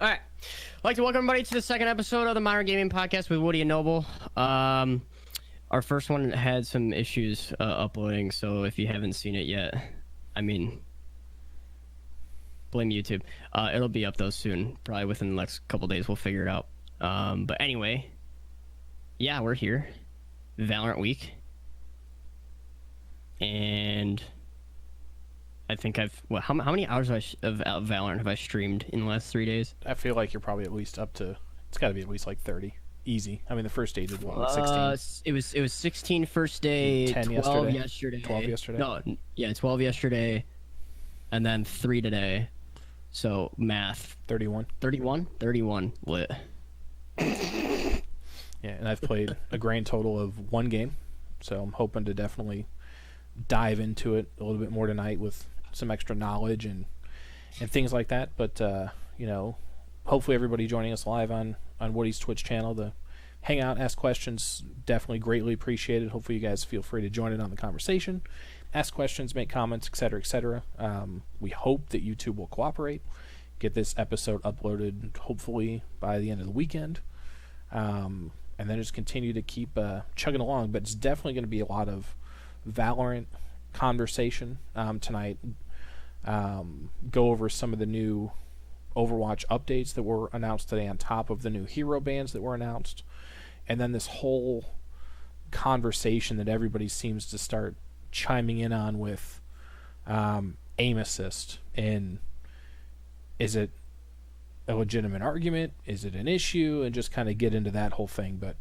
All right. I'd like to welcome everybody to the second episode of the Modern Gaming Podcast with Woody and Noble. Our first one had some issues uploading, so if you haven't seen it yet, I mean, blame YouTube. It'll be up though soon, probably within the next couple days. We'll figure it out. But anyway, yeah, we're here, Valorant week, and I think how many hours of Valorant have I streamed in the last 3 days? I feel like you're probably at least up to, it's got to be at least like 30. Easy. I mean, the first day did what, 16? It was 16 first day, 10 12 yesterday. 12 yesterday? No, yeah, 12 yesterday, and then 3 today. So, math. 31. 31 lit. Yeah, and I've played a grand total of 1 game, so I'm hoping to definitely dive into it a little bit more tonight with some extra knowledge and things like that. But you know, hopefully everybody joining us live on Woody's Twitch channel to hang out, ask questions, definitely greatly appreciated. Hopefully you guys feel free to join in on the conversation, ask questions, make comments, etc., etc. We hope that YouTube will cooperate, get this episode uploaded hopefully by the end of the weekend, and then just continue to keep chugging along. But it's definitely going to be a lot of Valorant conversation tonight. Go over some of the new Overwatch updates that were announced today on top of the new hero bans that were announced, and then this whole conversation that everybody seems to start chiming in on with aim assist, and is it a legitimate argument, is it an issue, and just kind of get into that whole thing. But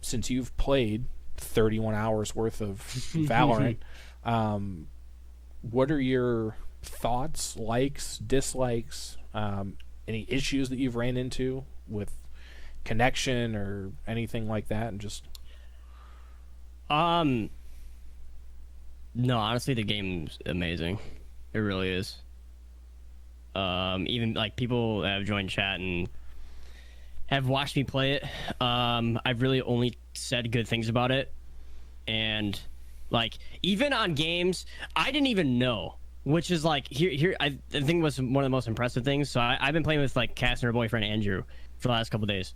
since you've played 31 hours worth of Valorant, what are your thoughts, likes, dislikes, any issues that you've ran into with connection or anything like that? And just no, honestly, the game's amazing. It really is. Even like people that have joined chat and have watched me play it, I've really only said good things about it. And like, even on games I didn't even know, which is like here I think was one of the most impressive things. So I've been playing with like Cass and her boyfriend Andrew for the last couple days.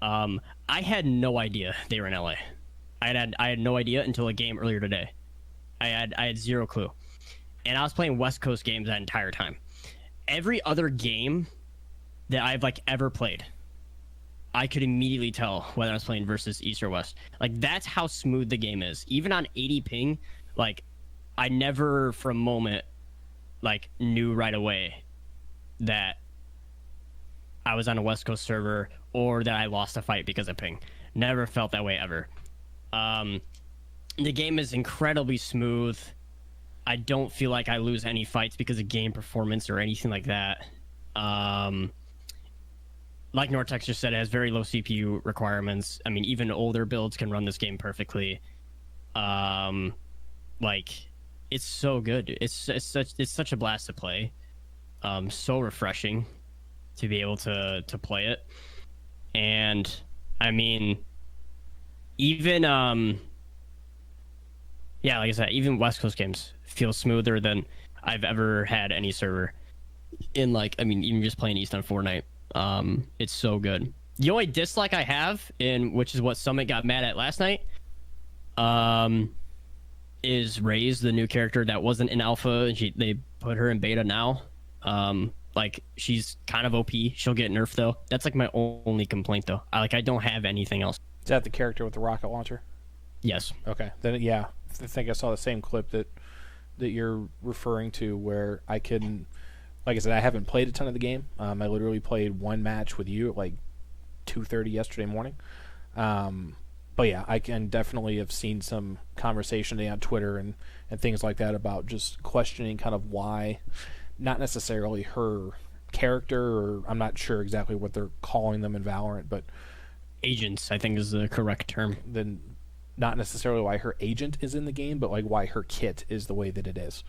I had no idea they were in LA. I had no idea until a game earlier today. I had zero clue, and I was playing West Coast games that entire time. Every other game that I've like ever played, I could immediately tell whether I was playing versus East or West. Like, that's how smooth the game is. Even on 80 ping, like, I never for a moment like knew right away that I was on a West Coast server or that I lost a fight because of ping. Never felt that way ever. The game is incredibly smooth. I don't feel like I lose any fights because of game performance or anything like that. Like Nortex just said, it has very low CPU requirements. I mean, even older builds can run this game perfectly. Like, it's so good. It's such a blast to play. So refreshing to be able to play it. And I mean, even yeah, like I said, even West Coast games feel smoother than I've ever had any server. In like, I mean, even just playing East on Fortnite. It's so good. The only dislike I have, which is what Summit got mad at last night, is Raze, the new character that wasn't in alpha, and they put her in beta now. Like, she's kind of OP. She'll get nerfed though. That's like my only complaint though. I don't have anything else. Is that the character with the rocket launcher? Yes. Okay. Then yeah, I think I saw the same clip that you're referring to, where I can, like I said, I haven't played a ton of the game. I literally played one match with you at like 2:30 yesterday morning. But yeah, I can definitely have seen some conversation today on Twitter and things like that about just questioning kind of why, not necessarily her character, or I'm not sure exactly what they're calling them in Valorant, but agents, I think, is the correct term. Then not necessarily why her agent is in the game, but like why her kit is the way that it is.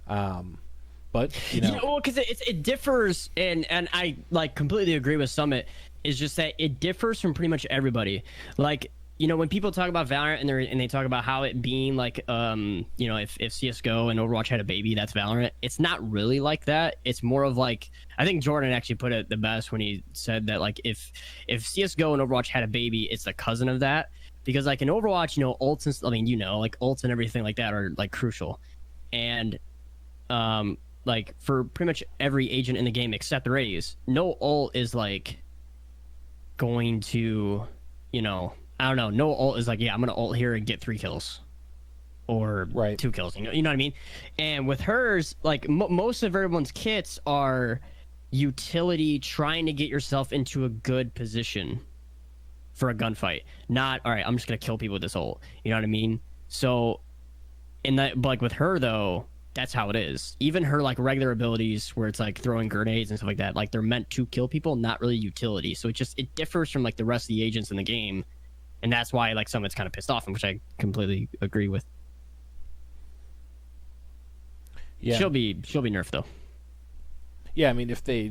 But you know, yeah, well, because it differs, and I like completely agree with Summit. Is just that it differs from pretty much everybody. Like, when people talk about Valorant and they talk about how it being like, if CS:GO and Overwatch had a baby, that's Valorant. It's not really like that. It's more of like, I think Jordan actually put it the best when he said that, like, if CS:GO and Overwatch had a baby, it's the cousin of that. Because like in Overwatch, ults and, like ults and everything like that are like crucial, and like for pretty much every agent in the game except Raze, no ult is like going to, I don't know. No ult is like, yeah, I'm gonna ult here and get 3 kills, or 2 kills. You know what I mean? And with hers, like most of everyone's kits are utility, trying to get yourself into a good position for a gunfight. Not, all right, I'm just gonna kill people with this ult. You know what I mean? So, in that, like with her though, that's how it is. Even her like regular abilities, where it's like throwing grenades and stuff like that, like they're meant to kill people, not really utility. So it differs from like the rest of the agents in the game. And that's why like someone's kind of pissed off, which I completely agree with. Yeah, she'll be nerfed though. Yeah, I mean, if they,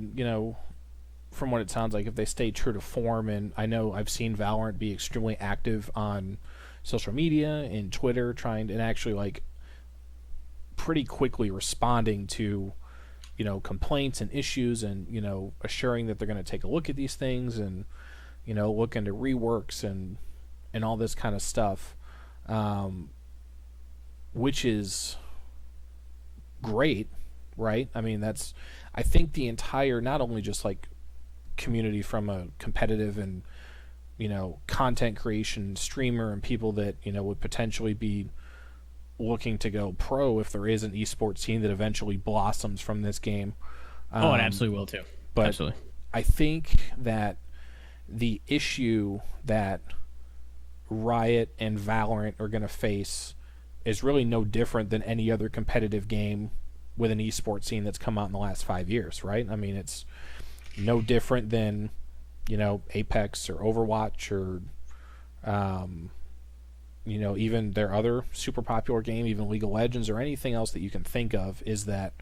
from what it sounds like, if they stay true to form, and I know I've seen Valorant be extremely active on social media and Twitter, trying and actually like pretty quickly responding to, complaints and issues, and assuring that they're going to take a look at these things and look into reworks and all this kind of stuff, which is great, right? I mean, I think the entire, not only just like community from a competitive and, content creation streamer and people that, would potentially be looking to go pro if there is an esports scene that eventually blossoms from this game. It absolutely will too. But absolutely. I think that the issue that Riot and Valorant are going to face is really no different than any other competitive game with an esports scene that's come out in the last 5 years, right? I mean, it's no different than, Apex or Overwatch or, even their other super popular game, even League of Legends or anything else that you can think of, is that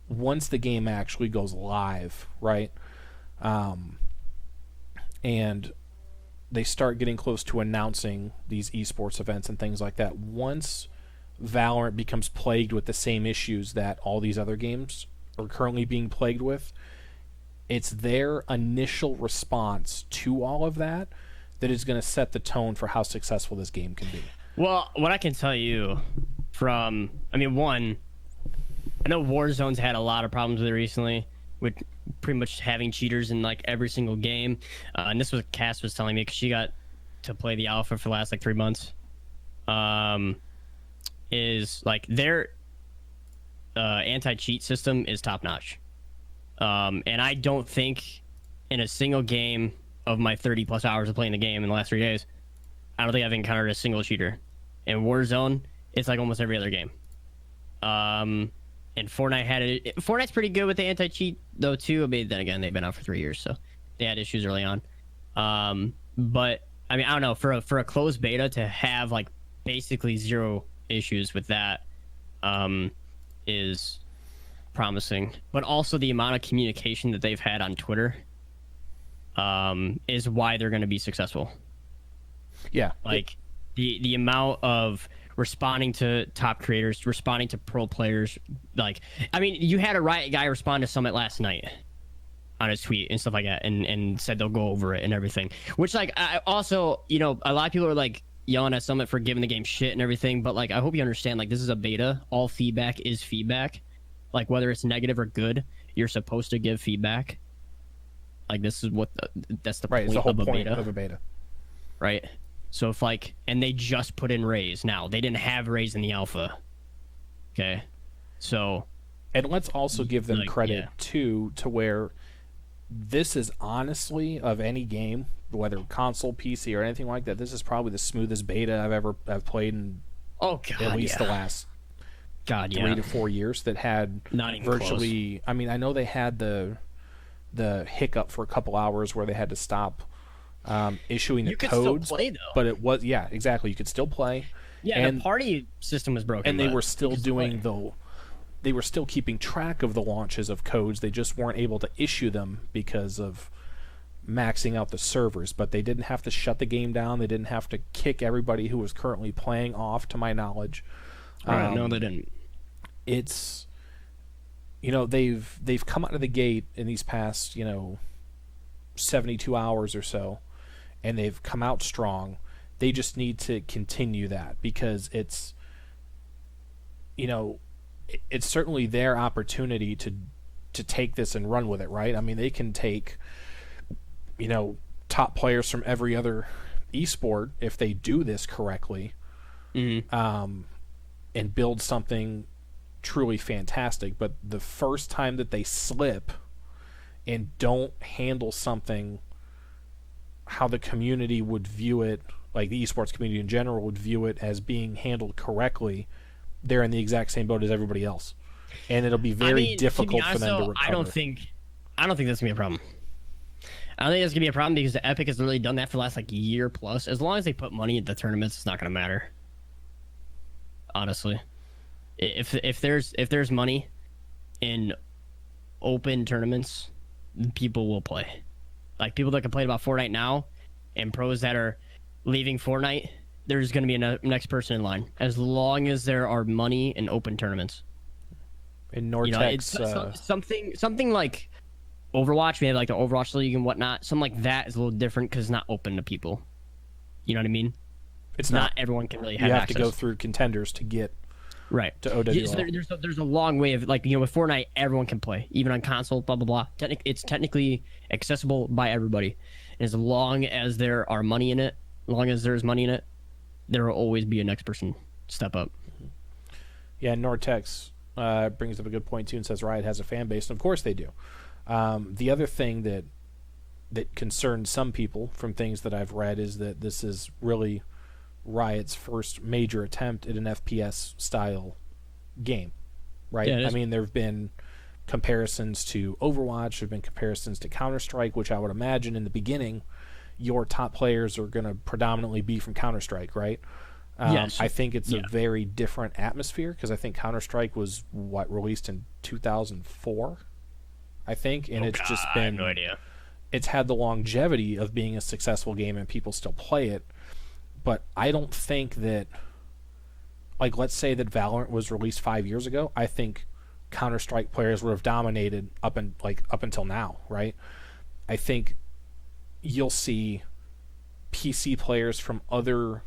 once the game actually goes live, right? And they start getting close to announcing these esports events and things like that. Once Valorant becomes plagued with the same issues that all these other games are currently being plagued with, it's their initial response to all of that that is going to set the tone for how successful this game can be. Well, what I can tell you from, one, I know Warzone's had a lot of problems with it recently, with pretty much having cheaters in like every single game, and this was Cass was telling me, because she got to play the alpha for the last like 3 months. Is like their anti-cheat system is top notch, and I don't think in a single game of my 30 plus hours of playing the game in the last 3 days, I don't think I've encountered a single cheater. In Warzone, it's like almost every other game. And Fortnite had it. Fortnite's pretty good with the anti-cheat though too. I mean, then again, they've been out for 3 years, so they had issues early on. But I mean, I don't know, for a closed beta to have like basically 0 issues with that is promising. But also the amount of communication that they've had on Twitter is why they're going to be successful. Yeah, like the amount of responding to top creators, responding to pro players. Like, I mean, you had a Riot guy respond to Summit last night on his tweet and stuff like that, and said they'll go over it and everything. Which, like, I also, a lot of people are like yelling at Summit for giving the game shit and everything, but like, I hope you understand, like, this is a beta. All feedback is feedback. Like, whether it's negative or good, you're supposed to give feedback. Like, this is what that's the right. Point it's the whole of point of a beta, right? So if like, and they just put in Raze now, they didn't have Raze in the alpha. Okay, so, and let's also give them like, credit too, to where this is honestly, of any game, whether console, PC, or anything like that, this is probably the smoothest beta I've played in at least the last 3 to 4 years. That had not even virtually close. I mean, I know they had the hiccup for a couple hours where they had to stop issuing the codes. You could still play though. But it was, yeah, exactly. You could still play. Yeah, and the party system was broken. And they were still doing they were still keeping track of the launches of codes. They just weren't able to issue them because of maxing out the servers, but they didn't have to shut the game down. They didn't have to kick everybody who was currently playing off, to my knowledge. No, they didn't. It's, they've come out of the gate in these past 72 hours or so, and they've come out strong. They just need to continue that, because it's certainly their opportunity to take this and run with it, right? I mean, they can take top players from every other esport if they do this correctly, and build something truly fantastic. But the first time that they slip and don't handle something how the community would view it, like the esports community in general would view it as being handled correctly, they're in the exact same boat as everybody else, and it'll be very difficult for them to recover. I don't think that's gonna be a problem. I don't think that's gonna be a problem, because the Epic has literally done that for the last year plus. As long as they put money into the tournaments, it's not gonna matter. Honestly, if there's money in open tournaments, people will play. Like, people that complain about Fortnite now, and pros that are leaving Fortnite, there's going to be a next person in line, as long as there are money in open tournaments. In Nortex, something like Overwatch, we have the Overwatch League and whatnot. Something like that is a little different, because it's not open to people. You know what I mean? It's not everyone can really have access. You have to go through contenders to get to OWL. There's a long way of, with Fortnite, everyone can play, even on console, blah, blah, blah. It's technically accessible by everybody. And as long as there are money in it, as long as there's money in it, there will always be a next person step up. Yeah, Nortex brings up a good point too, and says Riot has a fan base, and of course they do. The other thing that concerns some people from things that I've read is that this is really Riot's first major attempt at an FPS style game, right? Yeah, I mean, there have been comparisons to Overwatch, there have been comparisons to Counter-Strike, which I would imagine in the beginning your top players are going to predominantly be from Counter-Strike, right? Yes. I think it's a very different atmosphere, because I think Counter-Strike was released in 2004, I think, and it's just been, I have no idea. It's had the longevity of being a successful game and people still play it. But I don't think that, let's say that Valorant was released 5 years ago, I think Counter-Strike players would have dominated up until now, right? I think you'll see PC players from other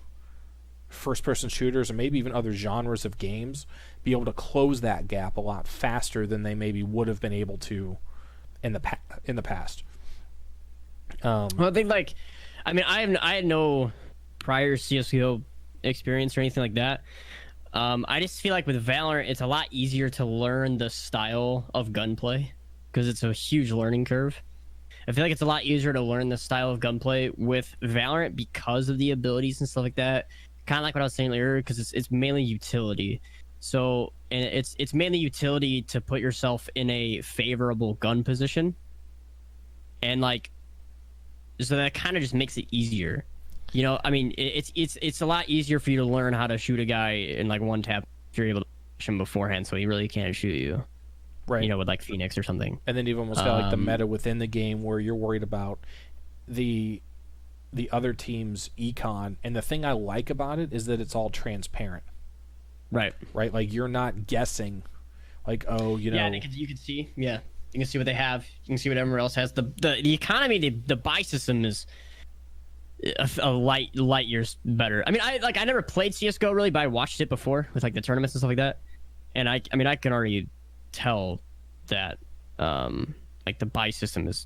first-person shooters, or maybe even other genres of games, be able to close that gap a lot faster than they maybe would have been able to in the past. Well, I think I had no prior CSGO experience or anything like that. I just feel like with Valorant, it's a lot easier to learn the style of gunplay, because it's a huge learning curve. I feel like it's a lot easier to learn the style of gunplay with Valorant because of the abilities and stuff like that. Kind of like what I was saying earlier, because it's mainly utility. So, and it's mainly utility to put yourself in a favorable gun position, and so that kind of just makes it easier. I mean, it's a lot easier for you to learn how to shoot a guy in one tap if you're able to push him beforehand, so he really can't shoot you. Right. With Phoenix or something. And then you've almost got the meta within the game where you're worried about the other team's econ. And the thing I like about it is that it's all transparent. Right. Right? You're not guessing. Yeah, you can see. Yeah. You can see what they have. You can see what everyone else has. The economy, the buy system is a light years better. I mean, I never played CS:GO really, but I watched it before with the tournaments and stuff like that, and I can already tell that the buy system is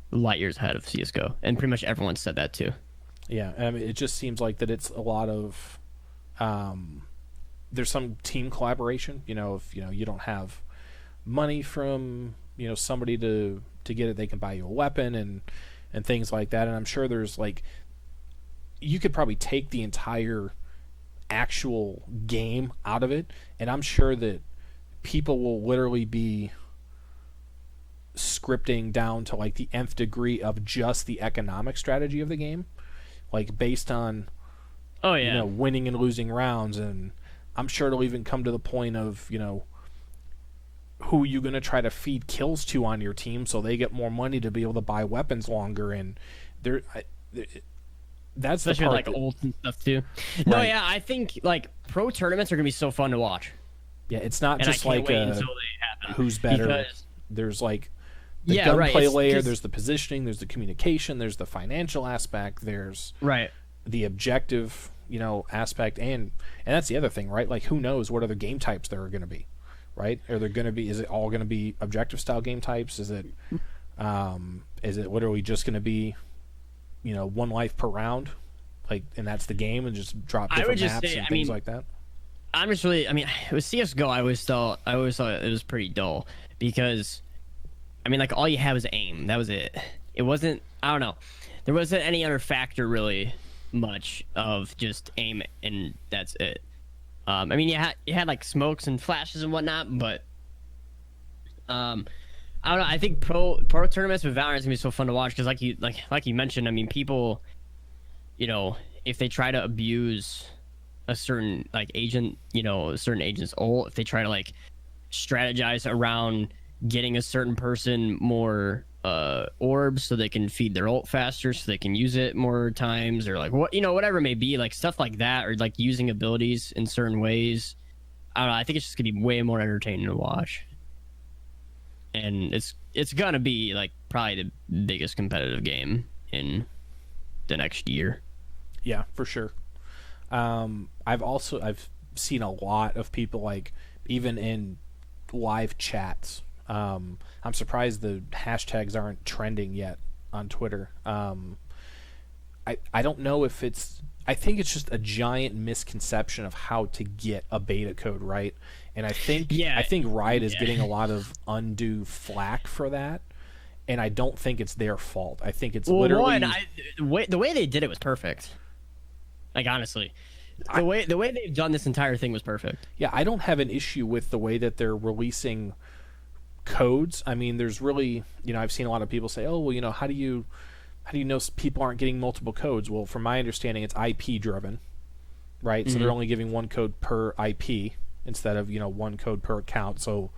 light years ahead of CS:GO, and pretty much everyone said that too. Yeah, I mean, it just seems like that it's a lot of there's some team collaboration. If you don't have money from somebody to get it, they can buy you a weapon and things like that. And I'm sure there's you could probably take the entire actual game out of it, and I'm sure that people will literally be scripting down to the nth degree of just the economic strategy of the game, based on winning and losing rounds. And I'm sure it'll even come to the point of who you going to try to feed kills to on your team so they get more money to be able to buy weapons longer, and that's especially the part like old and stuff too. No, Right. yeah, I think like pro tournaments are gonna be so fun to watch, yeah, it's not and I just can't like wait until they happen. who's better. Because There's like the yeah, right. gunplay It's layer, 'cause- there's the positioning, there's the communication, there's the financial aspect, there's right. the objective, aspect, and that's the other thing, right? Like, who knows what other game types there are going to be, right? Are there going to be? Is it all going to be objective style game types? Is it literally just going to be, one life per round, like, and that's the game, and just drop I would different just maps say, and I things mean, like that? I'm just really, I mean, with CS:GO, I always thought it was pretty dull because, I mean, like all you had was aim. That was it. It wasn't. I don't know. There wasn't any other factor really much of just aim, and that's it. I mean, you had like smokes and flashes and whatnot, but I don't know. I think pro tournaments with Valorant is gonna be so fun to watch because like you mentioned, I mean, people, if they try to abuse a certain like agent, a certain agent's ult, if they try to like strategize around getting a certain person more orbs so they can feed their ult faster so they can use it more times, or like whatever it may be, like stuff like that, or like using abilities in certain ways. I don't know, I think it's just gonna be way more entertaining to watch, and it's gonna be like probably the biggest competitive game in the next year. Yeah, for sure. I've seen a lot of people, like, even in live chats. I'm surprised the hashtags aren't trending yet on Twitter. I don't know if I think it's just a giant misconception of how to get a beta code right, and I think Riot is getting a lot of undue flack for that, and I don't think it's their fault. I think it's literally the way they did it was perfect. Like, honestly, the way they've done this entire thing was perfect. Yeah, I don't have an issue with the way that they're releasing codes. I mean, there's really, I've seen a lot of people say, "Oh, well, how do you know people aren't getting multiple codes?" Well, from my understanding, it's IP driven, right? So they're only giving one code per IP instead of, one code per account. So,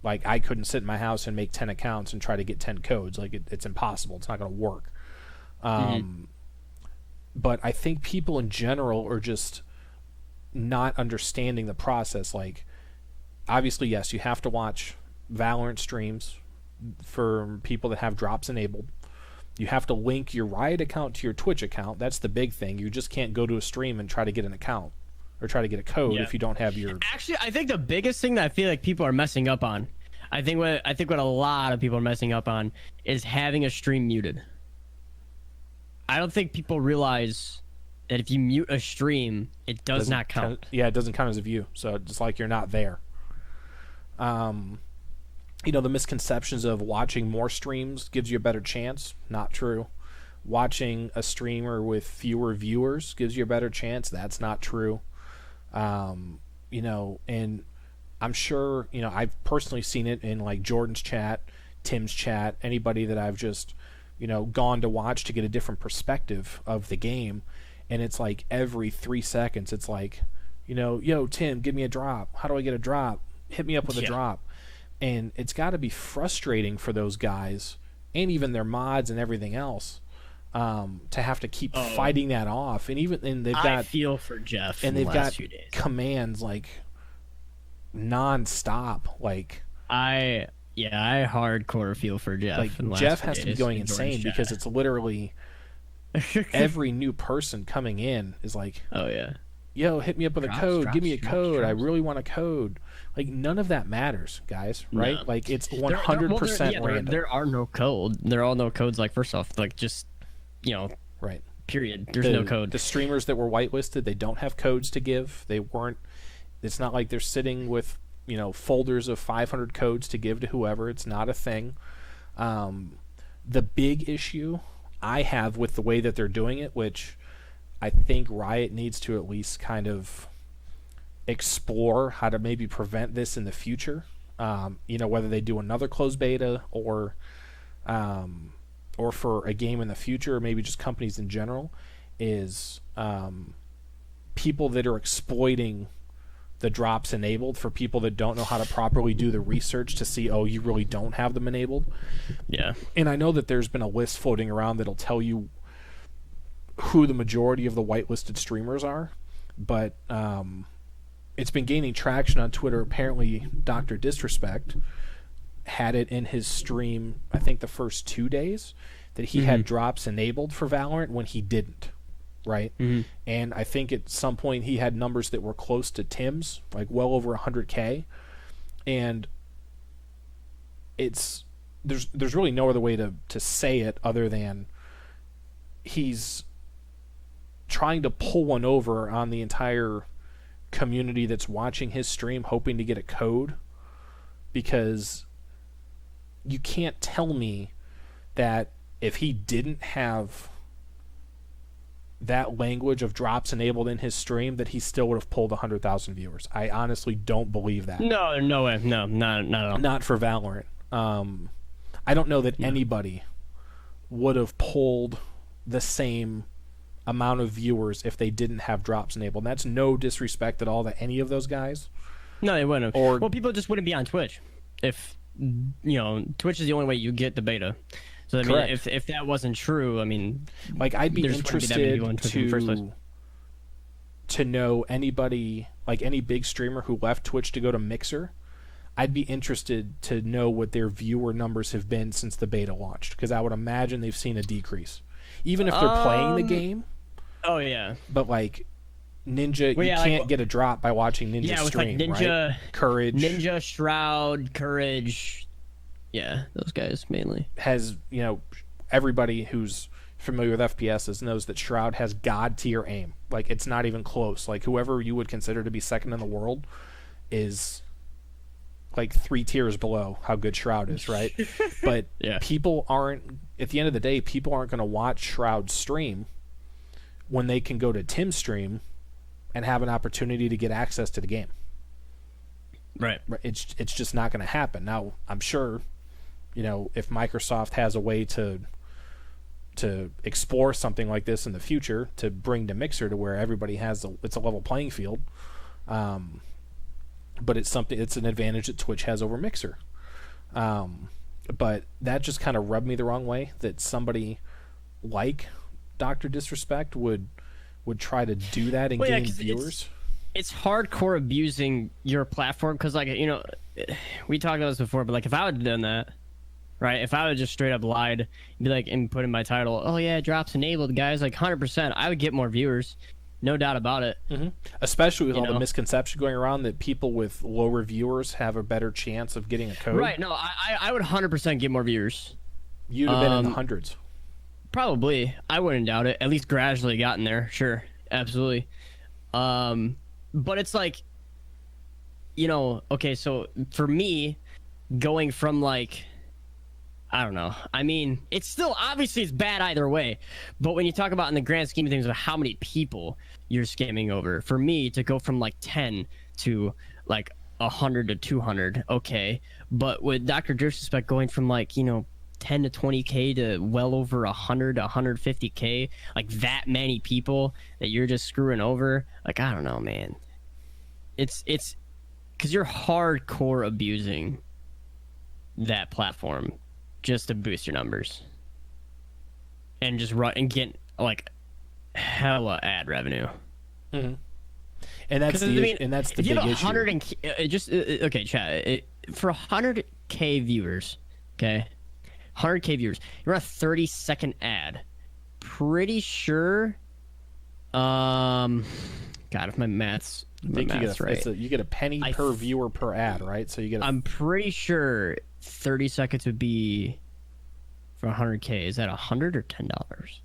like, I couldn't sit in my house and make 10 accounts and try to get 10 codes. Like, it's impossible. It's not going to work. But I think people in general are just not understanding the process. Like, obviously, yes, you have to watch Valorant streams for people that have drops enabled. You have to link your Riot account to your Twitch account. That's the big thing. You just can't go to a stream and try to get an account or try to get a code if you don't have your... Actually, I think the biggest thing that I feel like people are messing up on, I think what a lot of people are messing up on is having a stream muted. I don't think people realize that if you mute a stream, it does not count. Yeah, it doesn't count as a view. So it's like you're not there. The misconceptions of watching more streams gives you a better chance. Not true. Watching a streamer with fewer viewers gives you a better chance. That's not true. And I'm sure, I've personally seen it in like Jordan's chat, Tim's chat, anybody that I've just, gone to watch to get a different perspective of the game. And it's like every 3 seconds, it's like, yo, Tim, give me a drop. How do I get a drop? Hit me up with a drop. And it's got to be frustrating for those guys and even their mods and everything else to have to keep fighting that off. And they've got... I feel for Jeff and in they've the last got few days. Commands like non-stop. Like, I hardcore feel for Jeff. Like, in the last Jeff few has to be days going in insane Jordan's because chat. it's literally every new person coming in is like, oh yeah, yo, hit me up with a code. Give me a code. Drops. I really want a code. Like, none of that matters, guys, right? No. Like, it's 100% random. There are no codes. There are no codes. Like, first off, like, just, right. period. There's no code. The streamers that were whitelisted, they don't have codes to give. They weren't. It's not like they're sitting with, folders of 500 codes to give to whoever. It's not a thing. The big issue I have with the way that they're doing it, which I think Riot needs to at least kind of explore how to maybe prevent this in the future. Whether they do another closed beta or for a game in the future, or maybe just companies in general, is people that are exploiting the drops enabled for people that don't know how to properly do the research to see, oh, you really don't have them enabled. Yeah. And I know that there's been a list floating around that'll tell you who the majority of the whitelisted streamers are, but it's been gaining traction on Twitter. Apparently, Dr. Disrespect had it in his stream, I think the first 2 days, that he had drops enabled for Valorant when he didn't. Right? And I think at some point he had numbers that were close to Tim's, like well over 100K. And there's really no other way to say it other than he's trying to pull one over on the entire community that's watching his stream, hoping to get a code, because you can't tell me that if he didn't have that language of drops enabled in his stream, that he still would have pulled 100,000 viewers. I honestly don't believe that. No way. No, not at all. Not for Valorant. I don't know that anybody would have pulled the same amount of viewers if they didn't have drops enabled. And that's no disrespect at all to any of those guys. No, they wouldn't have. Well, people just wouldn't be on Twitch. If, Twitch is the only way you get the beta. So I mean, if that wasn't true, I mean, like I'd be interested to know anybody, like any big streamer who left Twitch to go to Mixer. I'd be interested to know what their viewer numbers have been since the beta launched, because I would imagine they've seen a decrease, even if they're playing the game. Oh yeah. But like Ninja, you can't get a drop by watching Ninja stream, like Ninja, right? Courage, Ninja, Shroud, Courage. Yeah, those guys mainly. Has, everybody who's familiar with FPSs knows that Shroud has god tier aim. Like, it's not even close. Like, whoever you would consider to be second in the world is like 3 tiers below how good Shroud is, right? But people aren't, at the end of the day, people aren't going to watch Shroud stream when they can go to Tim's stream and have an opportunity to get access to the game. Right. It's just not going to happen. Now, I'm sure, if Microsoft has a way to explore something like this in the future, to bring to Mixer to where everybody it's a level playing field, but it's an advantage that Twitch has over Mixer. But that just kind of rubbed me the wrong way, that somebody like Dr. Disrespect would try to do that and gain viewers. It's hardcore abusing your platform, because we talked about this before, but like if I would have done that, right? If I would just straight up lied, be like, and put in my title, oh yeah, drops enabled, guys, like 100%, I would get more viewers, no doubt about it. Especially with all the misconception going around that people with lower viewers have a better chance of getting a code. Right? No, I would 100% get more viewers. You'd have been in the hundreds. Probably, I wouldn't doubt it. At least gradually gotten there. Sure, absolutely. But it's like, okay, so for me, going from like, I don't know. I mean, it's still, obviously it's bad either way. But when you talk about in the grand scheme of things of how many people you're scamming over, for me to go from like 10 to like 100 to 200, okay. But with Dr. Disrespect going from like, 10 to 20K to well over 100 to 150K, like that many people that you're just screwing over, like, I don't know, man. It's because you're hardcore abusing that platform just to boost your numbers and just run and get like hella ad revenue. And that's the big issue. Okay, chat. For 100K viewers, okay, 100K viewers, you're on a 30-second ad. Pretty sure. God, if my math's right, you get a penny per viewer per ad, right? So you get. I'm pretty sure 30 seconds would be for 100K. Is that $100 or $10?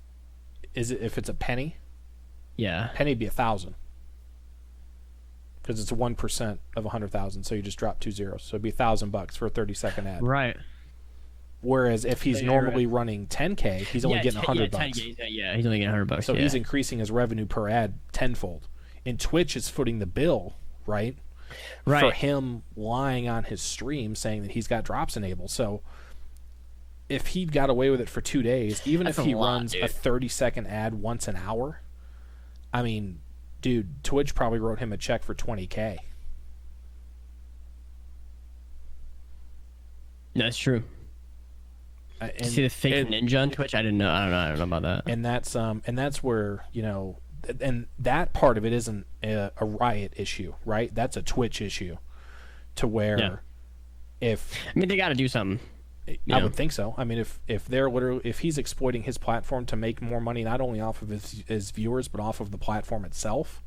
Is it if it's a penny? Yeah, penny would be 1,000 because it's 1% of 100,000. So you just drop 2 zeros. So it'd be $1,000 for a 30-second ad. Right. Whereas if he's normally running 10K, he's only getting $100. Yeah, he's only getting $100. So he's increasing his revenue per ad tenfold. And Twitch is footing the bill, right? For him lying on his stream saying that he's got drops enabled. So if he got away with it for 2 days, even if he runs a 30-second ad once an hour, I mean, dude, Twitch probably wrote him a check for $20K. That's true. And, See the fake ninja on Twitch? I didn't know. I don't know about that. And that's where, and that part of it isn't a Riot issue, right? That's a Twitch issue, to where if they got to do something. I would think so. I mean, if he's exploiting his platform to make more money, not only off of his viewers but off of the platform itself,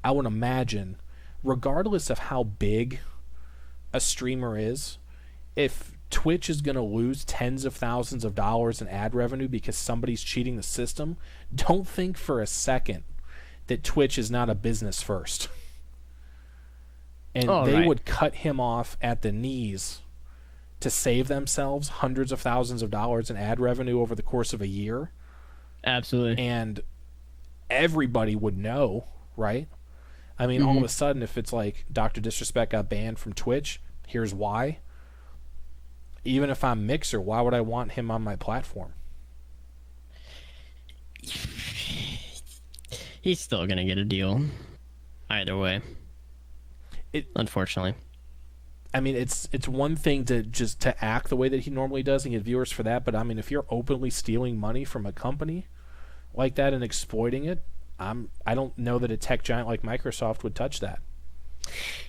I would imagine, regardless of how big a streamer is, if Twitch is going to lose tens of thousands of dollars in ad revenue because somebody's cheating the system, don't think for a second that Twitch is not a business first. And they would cut him off at the knees to save themselves hundreds of thousands of dollars in ad revenue over the course of a year. Absolutely. And everybody would know, right? I mean, all of a sudden, if it's like Dr. Disrespect got banned from Twitch, here's why. Even if I'm Mixer, why would I want him on my platform? He's still going to get a deal. Either way. Unfortunately. I mean, it's one thing to act the way that he normally does and get viewers for that, but I mean, if you're openly stealing money from a company like that and exploiting it, I don't know that a tech giant like Microsoft would touch that.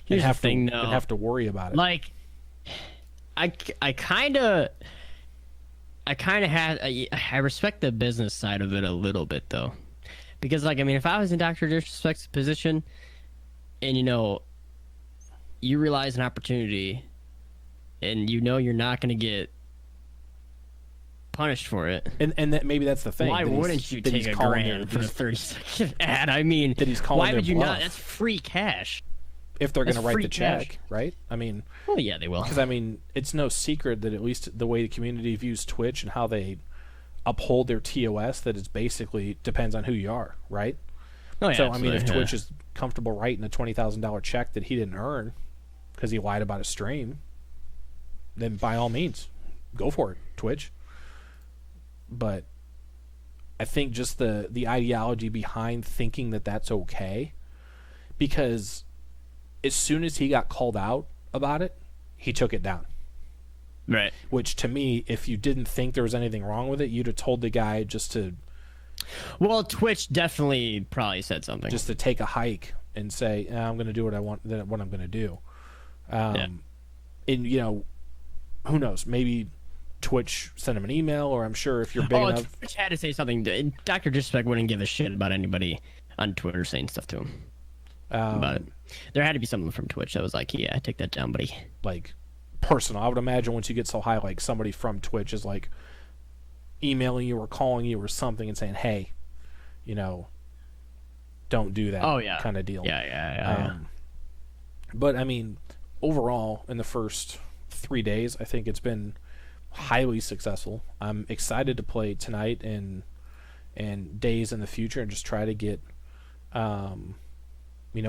Here's the thing, though. And have to worry about it. Like, I kind of I respect the business side of it a little bit, though, because like, I mean, if I was in Dr. Disrespect's position, and you realize an opportunity, and you're not going to get punished for it, and that maybe that's the thing. Why wouldn't you take a grand for a 30-second ad? I mean, that he's calling why would you bluff. not? That's free cash. If they're going to write the check, right? I mean, well, yeah, they will. Because I mean, it's no secret that at least the way the community views Twitch and how they uphold their TOS, that it's basically depends on who you are, right? Oh, yeah, so I mean, if yeah. Twitch is comfortable writing a $20,000 check that he didn't earn because he lied about a stream, then by all means, go for it, Twitch. But I think just the ideology behind thinking that that's okay, because as soon as he got called out about it, he took it down. Right. Which, to me, if you didn't think there was anything wrong with it, you'd have told the guy just to... Well, Twitch definitely probably said something. Just to take a hike and say, I'm going to do what I want, what I'm going to do. And, who knows? Maybe Twitch sent him an email, or I'm sure if you're big enough... Twitch had to say something. Dr. Disrespect wouldn't give a shit about anybody on Twitter saying stuff to him. But there had to be someone from Twitch that was like, yeah, take that down, buddy. Like, personal. I would imagine once you get so high, like, somebody from Twitch is, like, emailing you or calling you or something and saying, hey, don't do that kind of deal. Yeah. But, I mean, overall, in the first 3 days, I think it's been highly successful. I'm excited to play tonight and days in the future and just try to get...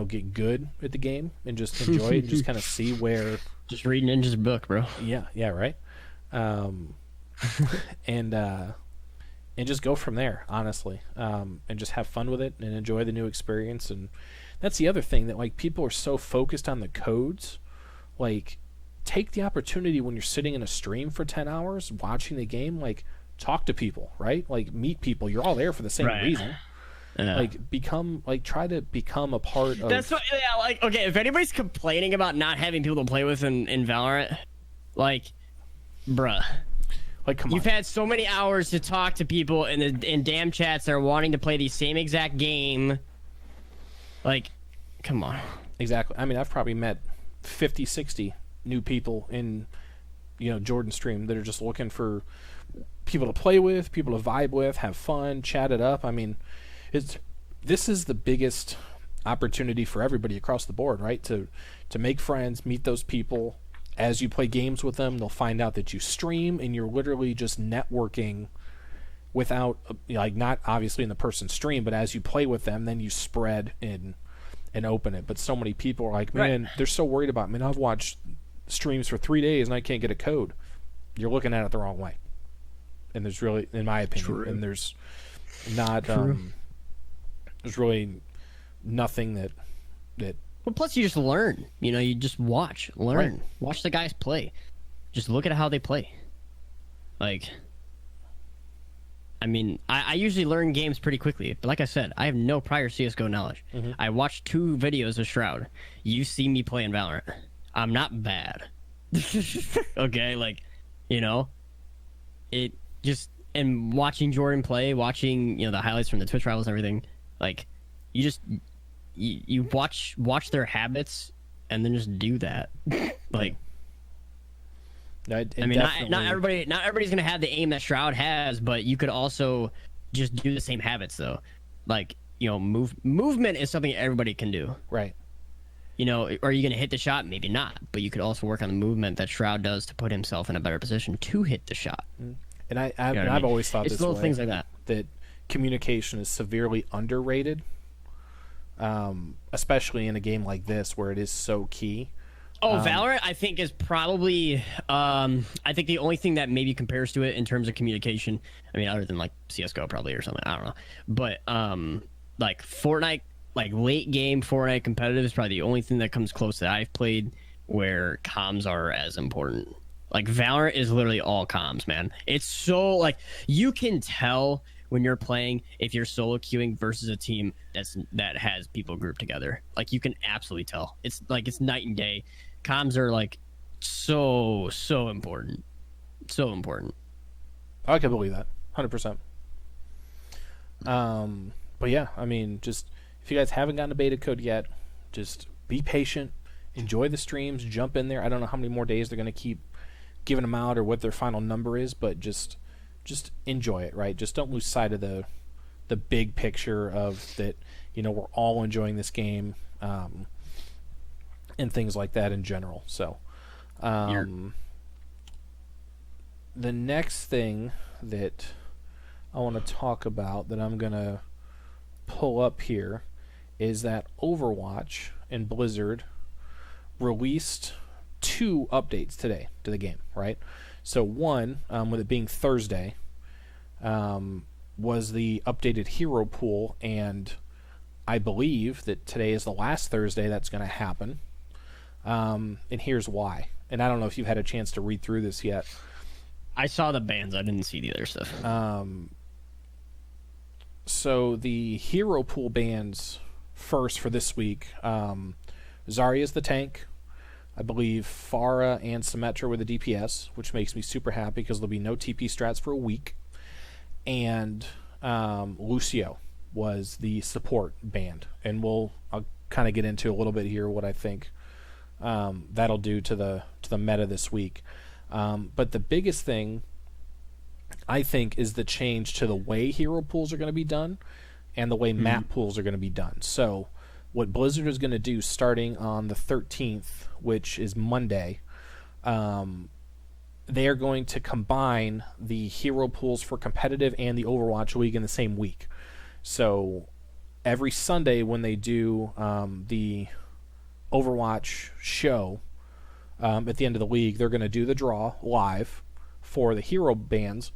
get good at the game and just enjoy it and just kind of see where... Just read Ninja's book, bro. Yeah, right. And just go from there, honestly. And just have fun with it and enjoy the new experience. And that's the other thing, that, like, people are so focused on the codes. Like, take the opportunity when you're sitting in a stream for 10 hours watching the game, like, talk to people, right? Like, meet people. You're all there for the same reason. Yeah. Like, try to become a part of... That's what, okay, if anybody's complaining about not having people to play with in Valorant, like, bruh. Like, come on. You've had so many hours to talk to people in damn chats that are wanting to play the same exact game. Like, come on. Exactly. I mean, I've probably met 50, 60 new people in, Jordan's stream that are just looking for people to play with, people to vibe with, have fun, chat it up. I mean... This is the biggest opportunity for everybody across the board, right? To make friends, meet those people. As you play games with them, they'll find out that you stream, and you're literally just networking without, not obviously in the person's stream, but as you play with them, then you spread and open it. But so many people are like, man, they're so worried about, man, I've watched streams for 3 days and I can't get a code. You're looking at it the wrong way. And there's really, in my opinion, and there's not... There's really nothing that... Well, plus you just learn. You just watch, learn. Right. Watch the guys play. Just look at how they play. Like, I mean, I usually learn games pretty quickly, but like I said, I have no prior CS:GO knowledge. I watched 2 videos of Shroud. You see me play in Valorant. I'm not bad. Okay, like, you know, it just, and watching Jordan play, watching, you know, the highlights from the Twitch rivals and everything, like, you just you watch their habits and then just do that. Like, I mean, not everybody's gonna have the aim that Shroud has, but you could also just do the same habits though. Like, you know, movement is something everybody can do. Right. You know, are you gonna hit the shot? Maybe not, but you could also work on the movement that Shroud does to put himself in a better position to hit the shot. And I've always thought it's this little way, things like that. That communication is severely underrated, especially in a game like this where it is so key. Oh, Valorant, I think, is probably, I think the only thing that maybe compares to it in terms of communication, I mean, other than, like, CSGO probably or something, I don't know. But, like, Fortnite, like, late game Fortnite competitive is probably the only thing that comes close that I've played where comms are as important. Like, Valorant is literally all comms, man. It's so, like, you can tell when you're playing if you're solo queuing versus a team that has people grouped together. Like, you can absolutely tell. It's, like, it's night and day. Comms are, like, so important. So important. I can believe that. 100%. But yeah, I mean, just if you guys haven't gotten a beta code yet, just be patient. Enjoy the streams. Jump in there. I don't know how many more days they're going to keep giving them out or what their final number is, but just enjoy it, right? Just don't lose sight of the big picture of that, you know, we're all enjoying this game. And things like that in general. So, the next thing that I want to talk about that I'm going to pull up here is that Overwatch and Blizzard released 2 updates today to the game, right? So one, with it being Thursday, was the updated hero pool, and I believe that today is the last Thursday that's going to happen. And here's why. And I don't know if you've had a chance to read through this yet. I saw the bans. I didn't see the other stuff. So the hero pool bans first for this week. Zarya's the tank. I believe Pharah and Symmetra were the DPS, which makes me super happy because there'll be no TP strats for a week. And Lucio was the support banned. And I'll kind of get into a little bit here what I think that'll do to the meta this week. But the biggest thing, I think, is the change to the way hero pools are going to be done and the way map pools are going to be done. So what Blizzard is going to do starting on the 13th, which is Monday, they are going to combine the hero pools for competitive and the Overwatch League in the same week. So every Sunday when they do the Overwatch show at the end of the league, they're going to do the draw live for the hero bans,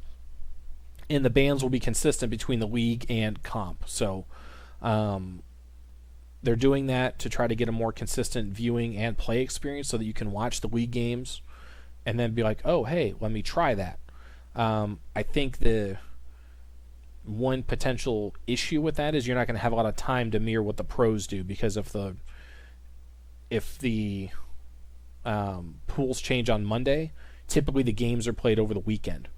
and the bans will be consistent between the league and comp. So they're doing that to try to get a more consistent viewing and play experience so that you can watch the league games and then be like, oh, hey, let me try that. I think the one potential issue with that is you're not going to have a lot of time to mirror what the pros do, because if the pools change on Monday, typically the games are played over the weekend,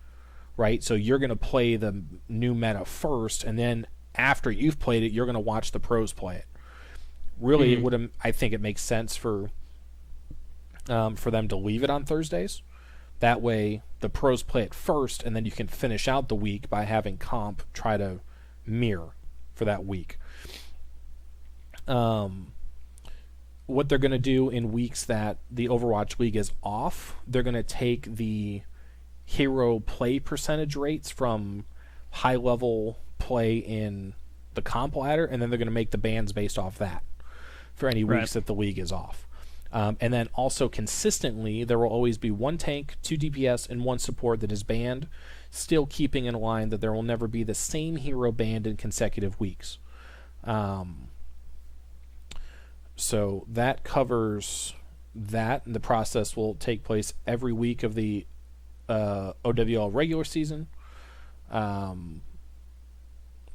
right? So you're going to play the new meta first, and then after you've played it, you're going to watch the pros play it. Really, I think it makes sense for them to leave it on Thursdays. That way, the pros play it first, and then you can finish out the week by having comp try to mirror for that week. What they're going to do in weeks that the Overwatch League is off, they're going to take the hero play percentage rates from high-level play in the comp ladder, and then they're going to make the bans based off that for any weeks that the league is off. And then also consistently, there will always be 1 tank, 2 DPS, and 1 support that is banned, still keeping in line that there will never be the same hero banned in consecutive weeks. So that covers that. The process will take place every week of the OWL regular season. But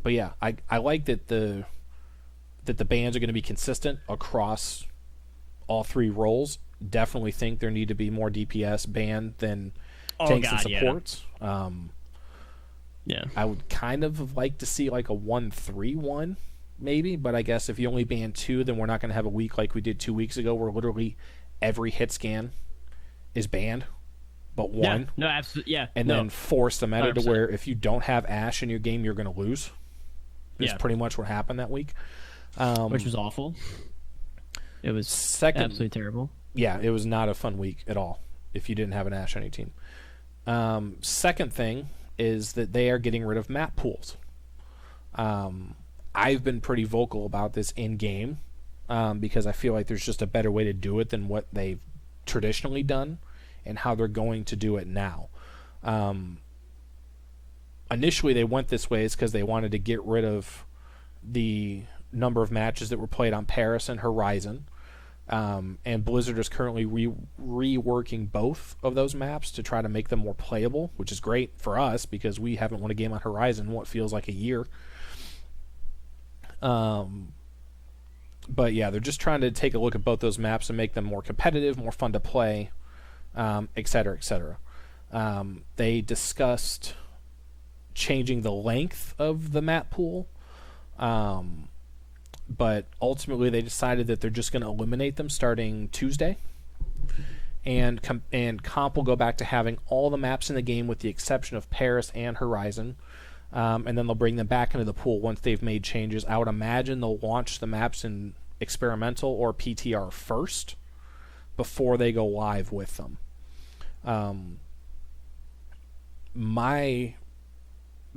yeah, I like that the bans are going to be consistent across all 3 roles. Definitely think there need to be more DPS banned than tanks and supports. Yeah. I would kind of like to see like a 1-3-1 maybe, but I guess if you only ban 2, then we're not going to have a week like we did 2 weeks ago where literally every hit scan is banned but 1. Yeah. No, absolutely. Yeah. And then force the meta 100%. to where if you don't have Ashe in your game, you're going to lose. That's pretty much what happened that week. Which was awful. It was absolutely terrible. Yeah, it was not a fun week at all if you didn't have an Ashe on your team. Second thing is that they are getting rid of map pools. I've been pretty vocal about this in-game because I feel like there's just a better way to do it than what they've traditionally done and how they're going to do it now. Initially, they went this way is because they wanted to get rid of the number of matches that were played on Paris and Horizon. And Blizzard is currently reworking both of those maps to try to make them more playable, which is great for us because we haven't won a game on Horizon in what feels like a year. But yeah, they're just trying to take a look at both those maps and make them more competitive, more fun to play, et cetera, et cetera. They discussed changing the length of the map pool. But ultimately they decided that they're just going to eliminate them starting Tuesday. And comp will go back to having all the maps in the game with the exception of Paris and Horizon. And then they'll bring them back into the pool once they've made changes. I would imagine they'll launch the maps in experimental or PTR first before they go live with them. My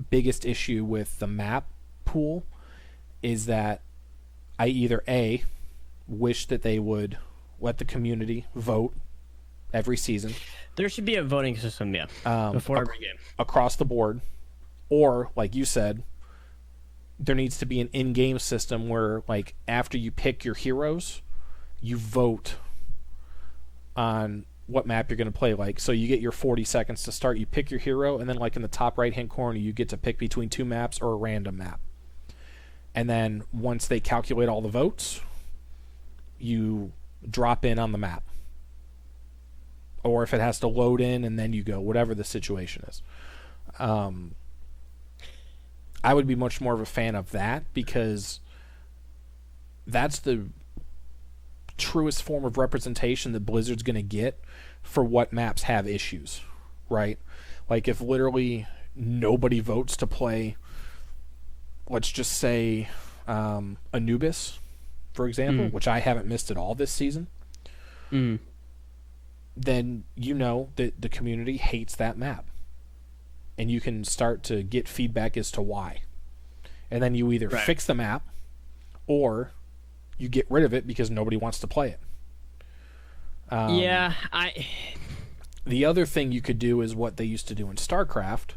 biggest issue with the map pool is that I either A, wish that they would let the community vote every season. There should be a voting system, before every game. Across the board. Or, like you said, there needs to be an in-game system where, like, after you pick your heroes, you vote on what map you're going to play. Like, so you get your 40 seconds to start, you pick your hero, and then, like, in the top right-hand corner, you get to pick between 2 maps or a random map. And then once they calculate all the votes, you drop in on the map. Or if it has to load in and then you go, whatever the situation is. I would be much more of a fan of that because that's the truest form of representation that Blizzard's going to get for what maps have issues, right? Like if literally nobody votes to play, let's just say Anubis, for example, which I haven't missed at all this season, then you know that the community hates that map. And you can start to get feedback as to why. And then you either fix the map or you get rid of it because nobody wants to play it. The other thing you could do is what they used to do in StarCraft,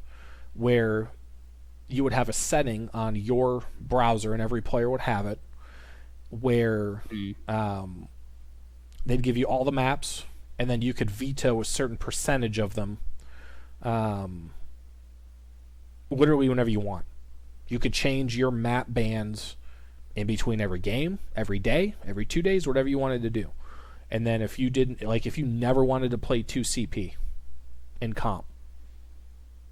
where you would have a setting on your browser, and every player would have it, where they'd give you all the maps, and then you could veto a certain percentage of them literally whenever you want. You could change your map bans in between every game, every day, every 2 days, whatever you wanted to do. And then if you didn't, like if you never wanted to play 2CP in comp,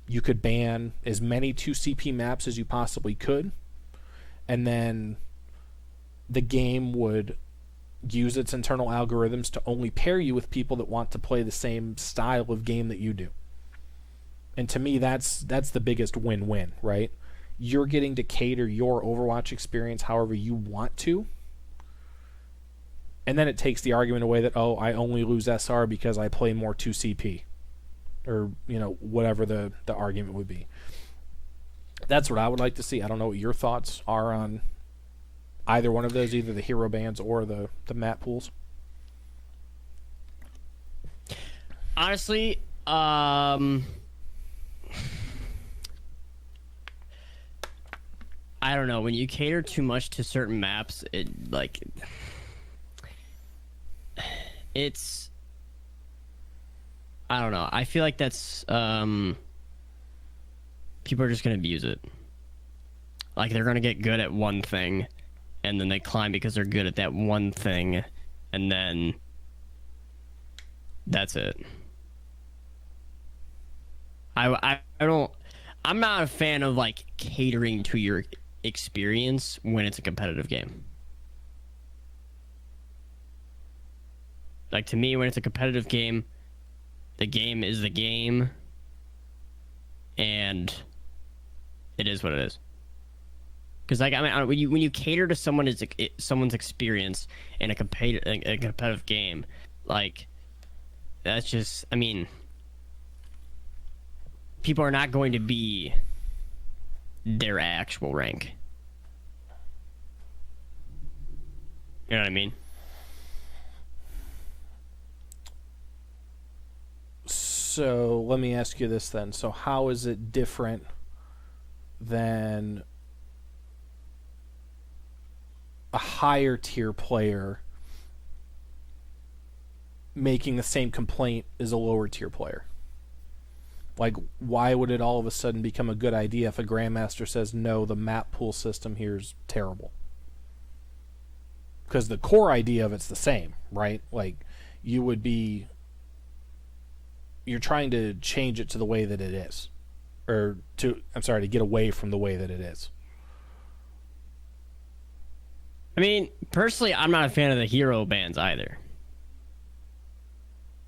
you could ban as many 2CP maps as you possibly could, and then the game would use its internal algorithms to only pair you with people that want to play the same style of game that you do. And to me, that's the biggest win-win, right? You're getting to cater your Overwatch experience however you want to. And then it takes the argument away that, oh, I only lose SR because I play more 2CP. Or, you know, whatever the argument would be. That's what I would like to see. I don't know what your thoughts are on either one of those, either the hero bans or the map pools. Honestly, I don't know. When you cater too much to certain maps, it's I don't know. I feel like that's people are just gonna abuse it. Like they're gonna get good at one thing, and then they climb because they're good at that one thing, and then that's it. I don't. I'm not a fan of like catering to your experience when it's a competitive game. Like to me, when it's a competitive game, the game is the game, and it is what it is. Because like I mean, when you cater to someone's experience in a competitive game, like that's just I mean, people are not going to be their actual rank. You know what I mean? So let me ask you this then. So how is it different than a higher tier player making the same complaint as a lower tier player? Like, why would it all of a sudden become a good idea if a Grandmaster says, no, the map pool system here is terrible? Because the core idea of it's the same, right? Like, you're trying to change it to the way that it is. To get away from the way that it is. I mean, personally, I'm not a fan of the hero bans either.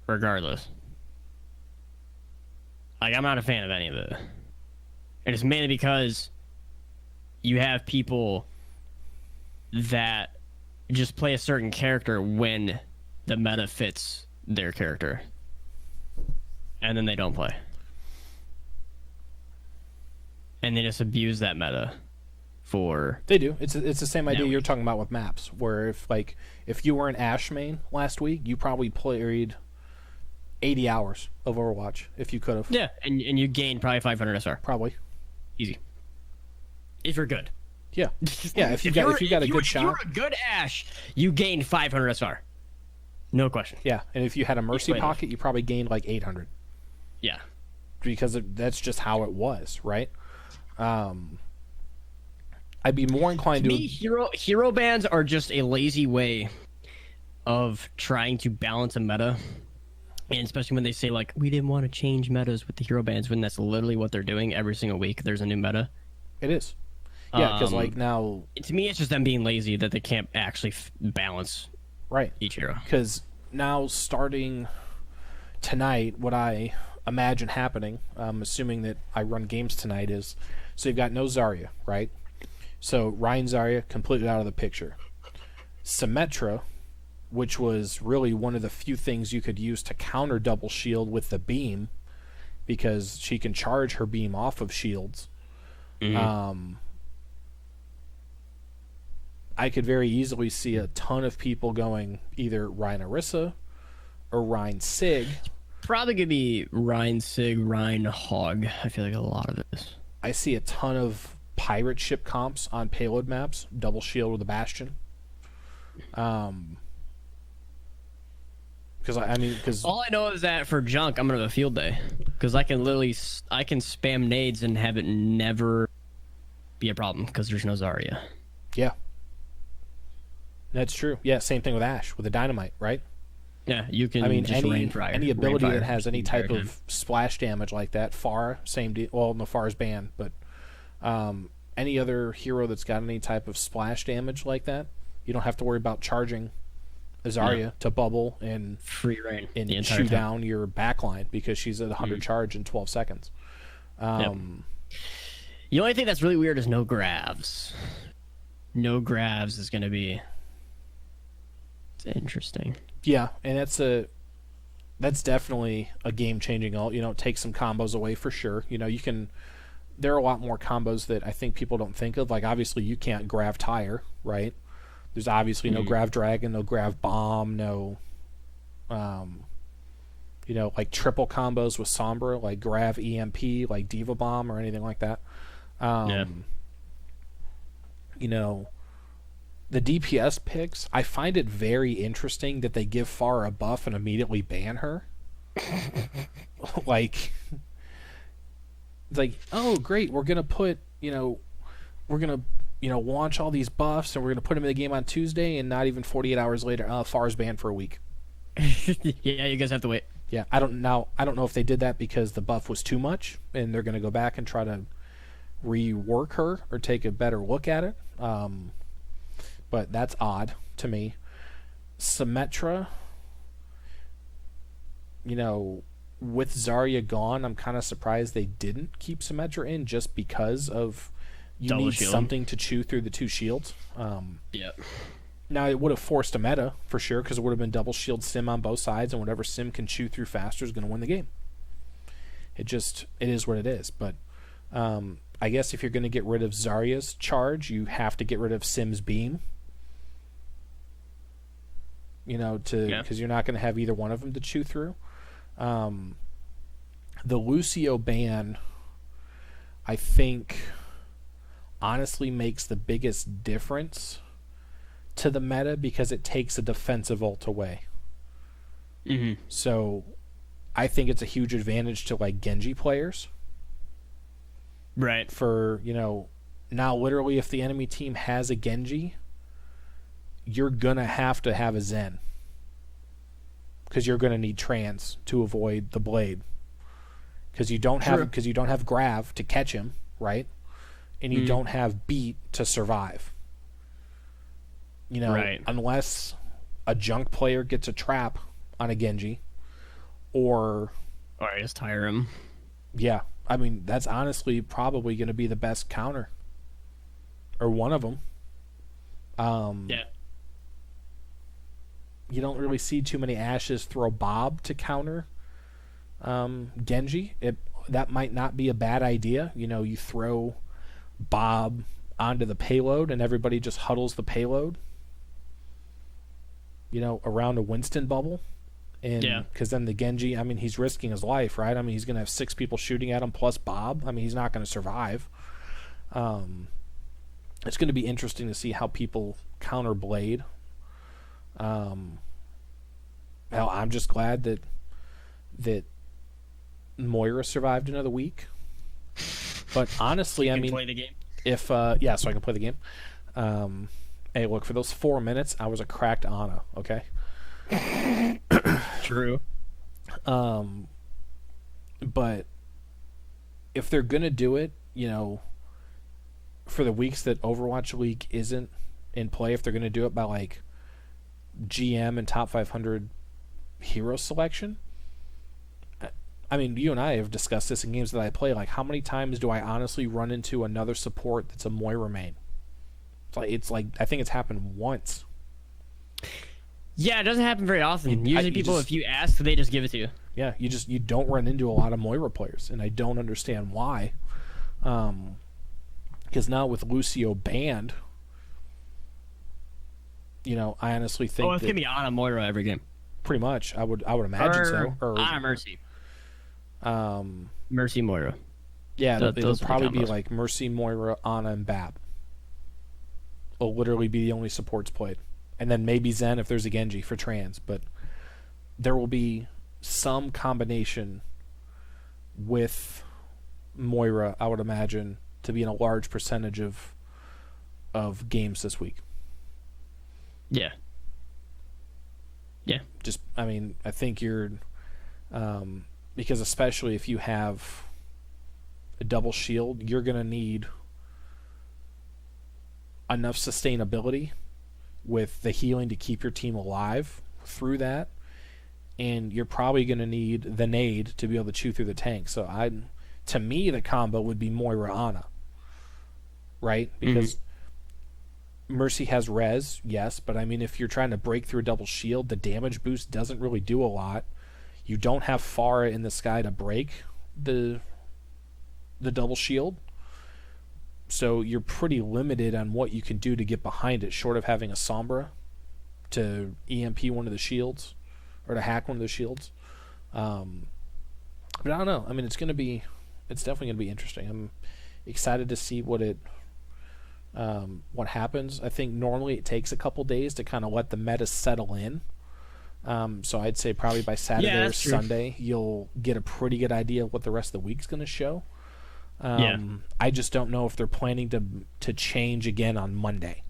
Regardless. Like, I'm not a fan of any of it. And it's mainly because you have people that just play a certain character when the meta fits their character. And then they don't play. And they just abuse that meta for... They do. It's the same idea you're talking about with maps, where if you were an Ashe main last week, you probably played 80 hours of Overwatch if you could have. Yeah, and you gained probably 500 SR. Probably. Easy. If you're good. Yeah. Yeah, if you got a good shot. If you're a good Ashe, you gained 500 SR. No question. Yeah, and if you had a Mercy pocket, you probably gained like 800. Yeah. Because that's just how it was, right? I'd be more inclined to... me, hero bans are just a lazy way of trying to balance a meta. And especially when they say, like, we didn't want to change metas with the hero bans, when that's literally what they're doing every single week. There's a new meta. It is. Yeah, because, like, now... To me, it's just them being lazy that they can't actually balance each hero. Because now, starting tonight, what I imagine happening, assuming that I run games tonight, is... So you've got no Zarya, right? So Ryan Zarya completely out of the picture. Symmetra, which was really one of the few things you could use to counter double shield with the beam, because she can charge her beam off of shields. Mm-hmm. I could very easily see a ton of people going either Ryan Orisa or Ryan Sig. Probably could be Ryan Sig, Ryan Hog. I feel like a lot of this. I see a ton of pirate ship comps on payload maps, double shield with a Bastion. Because all I know is that for junk, I'm gonna have a field day, because I can spam nades and have it never be a problem because there's no Zarya. Yeah, that's true. Yeah, same thing with Ashe with the dynamite, right? Yeah, you can. Just any ability that has any type of splash damage like that. Pharah, same deal. Well, no, Pharah's banned, but any other hero that's got any type of splash damage like that, you don't have to worry about charging Zarya to bubble and free reign and chew down your backline because she's at 100 charge in 12 seconds. The only thing that's really weird is no Gravs. No Gravs is going to be... It's interesting. Yeah, and that's definitely a game-changing ult. Take some combos away for sure. There are a lot more combos that I think people don't think of. Like, obviously, you can't Grav Tire, right? There's obviously no Grav Dragon, no Grav Bomb, no, like triple combos with Sombra, like Grav EMP, like Diva Bomb, or anything like that. the DPS picks, I find it very interesting that they give Pharah a buff and immediately ban her. like, oh great, we're gonna put we're gonna launch all these buffs and we're gonna put them in the game on Tuesday, and not even 48 hours later, Pharah's banned for a week. Yeah, you guys have to wait. Yeah, I don't know if they did that because the buff was too much and they're gonna go back and try to rework her or take a better look at it. But that's odd to me. Symmetra, with Zarya gone, I'm kind of surprised they didn't keep Symmetra in, just because of you Double need shield. something to chew through the 2 shields. Yeah. Now, it would have forced a meta, for sure, because it would have been double shield Sim on both sides, and whatever Sim can chew through faster is going to win the game. It is what it is. But I guess if you're going to get rid of Zarya's charge, you have to get rid of Sim's beam. Because you're not going to have either one of them to chew through. The Lucio ban, I think, honestly makes the biggest difference to the meta because it takes a defensive ult away. Mm-hmm. So I think it's a huge advantage to Genji players. Right. For, now literally if the enemy team has a Genji, you're going to have a Zen. Because you're going to need trans to avoid the blade. Because you don't have grav to catch him, right? And you don't have beat to survive. Right. Unless a junk player gets a trap on a Genji, or just tire him. Yeah, I mean that's honestly probably going to be the best counter, or one of them. Yeah. You don't really see too many Ashes throw Bob to counter Genji. That might not be a bad idea. You throw Bob onto the payload and everybody just huddles the payload, around a Winston bubble. And because then the Genji, I mean, he's risking his life, right? I mean, he's going to have 6 people shooting at him plus Bob. I mean, he's not going to survive. It's going to be interesting to see how people counter Blade. Hell, I'm just glad that Moira survived another week. But honestly, I mean, play the game. If so I can play the game. Hey, look, for those 4 minutes, I was a cracked Ana. Okay. True. But if they're gonna do it, for the weeks that Overwatch League isn't in play, if they're gonna do it by GM and top 500 hero selection, I mean, you and I have discussed this in games that I play. How many times do I honestly run into another support that's a Moira main? It's like I think it's happened once. Yeah, it doesn't happen very often. Usually if you ask, they just give it to you. Yeah, you don't run into a lot of Moira players, and I don't understand why. Because now with Lucio banned, I honestly think it's gonna be Ana Moira every game. Pretty much, I would imagine so. Or Ana Mercy. Mercy Moira. Yeah, it'll probably be Mercy, Moira, Ana, and Bab. Will literally be the only supports played. And then maybe Zen if there's a Genji for trans, but there will be some combination with Moira, I would imagine, to be in a large percentage of games this week. Yeah. Yeah. I think you're because especially if you have a double shield, you're going to need enough sustainability with the healing to keep your team alive through that, and you're probably going to need the nade to be able to chew through the tank. So to me, the combo would be Moira Ana, right? Because Mercy has res, yes, but I mean, if you're trying to break through a double shield, the damage boost doesn't really do a lot. You don't have Pharah in the sky to break the double shield. So you're pretty limited on what you can do to get behind it, short of having a Sombra to EMP one of the shields or to hack one of the shields. But I don't know. I mean, it's definitely going to be interesting. I'm excited to see what it what happens. I think normally it takes a couple days to kind of let the meta settle in. So I'd say probably by Saturday or Sunday, you'll get a pretty good idea of what the rest of the week's going to show. I just don't know if they're planning to change again on Monday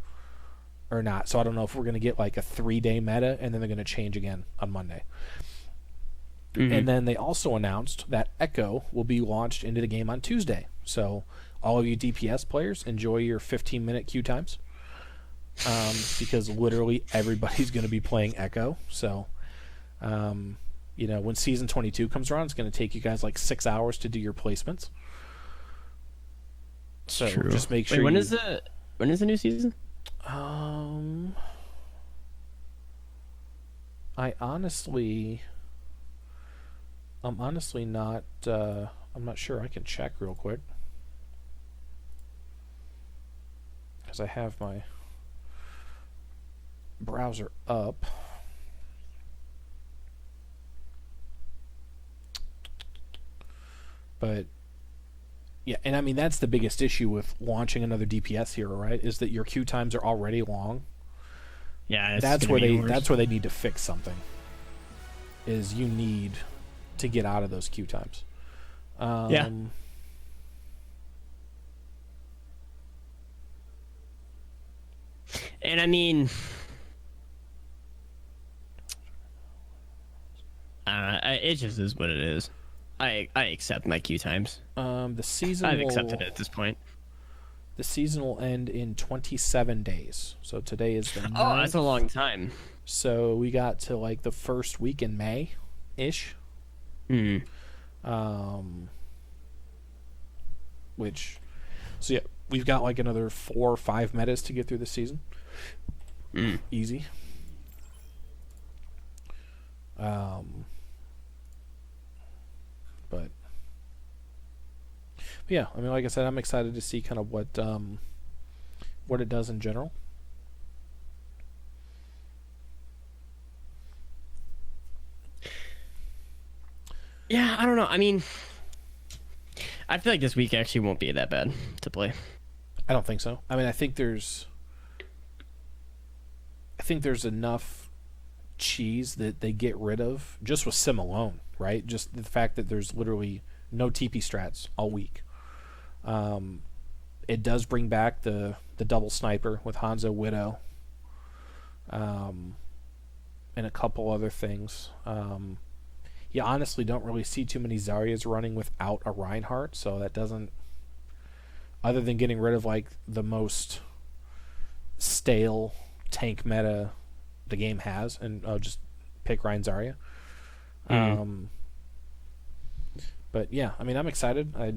or not. So I don't know if we're going to get like a 3-day meta and then they're going to change again on Monday. Mm-hmm. And then they also announced that Echo will be launched into the game on Tuesday. So all of you DPS players, enjoy your 15-minute queue times. Because literally everybody's going to be playing Echo. So, when Season 22 comes around, it's going to take you guys like 6 hours to do your placements. So True. Just make sure. Wait, when is the new season? I'm honestly not. I'm not sure. I can check real quick because I have my browser up. But yeah, and I mean that's the biggest issue with launching another DPS hero, right? Is that your queue times are already long. Yeah, that's where they need to fix something. Is you need to get out of those queue times. Yeah. And I mean, it just is what it is. I accept my queue times. The season I've accepted it at this point. The season will end in 27 days. So today is the 9th. Oh, that's a long time. So we got to like the first week in May-ish. Hmm. So yeah, we've got like another 4 or 5 metas to get through the season. Easy. But yeah, I mean, like I said, I'm excited to see kind of what it does in general. Yeah, I don't know. I mean, I feel like this week actually won't be that bad to play. I don't think so. I mean, I think there's enough cheese that they get rid of just with Sim alone, right? Just the fact that there's literally no TP strats all week. It does bring back the double sniper with Hanzo Widow, and a couple other things. You honestly don't really see too many Zaryas running without a Reinhardt, so that doesn't, other than getting rid of like the most stale tank meta the game has, and just pick Rein Zarya. But yeah, I mean, I'm excited. I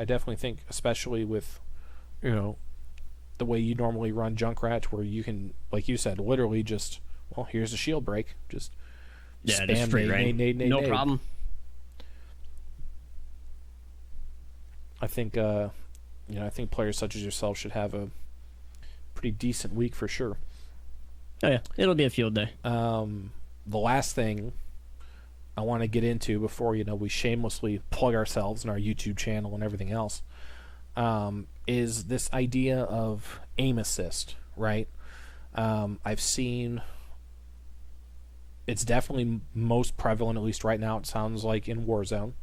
definitely think, especially with, the way you normally run Junkrat, where you can, like you said, literally just, well, here's a shield break, just spam just free nade, no problem. I think, I think players such as yourself should have a pretty decent week for sure. Oh yeah, it'll be a field day. The last thing I want to get into before we shamelessly plug ourselves and our YouTube channel and everything else, is this idea of aim assist, right? I've seen it's definitely most prevalent, at least right now. It sounds like in Warzone,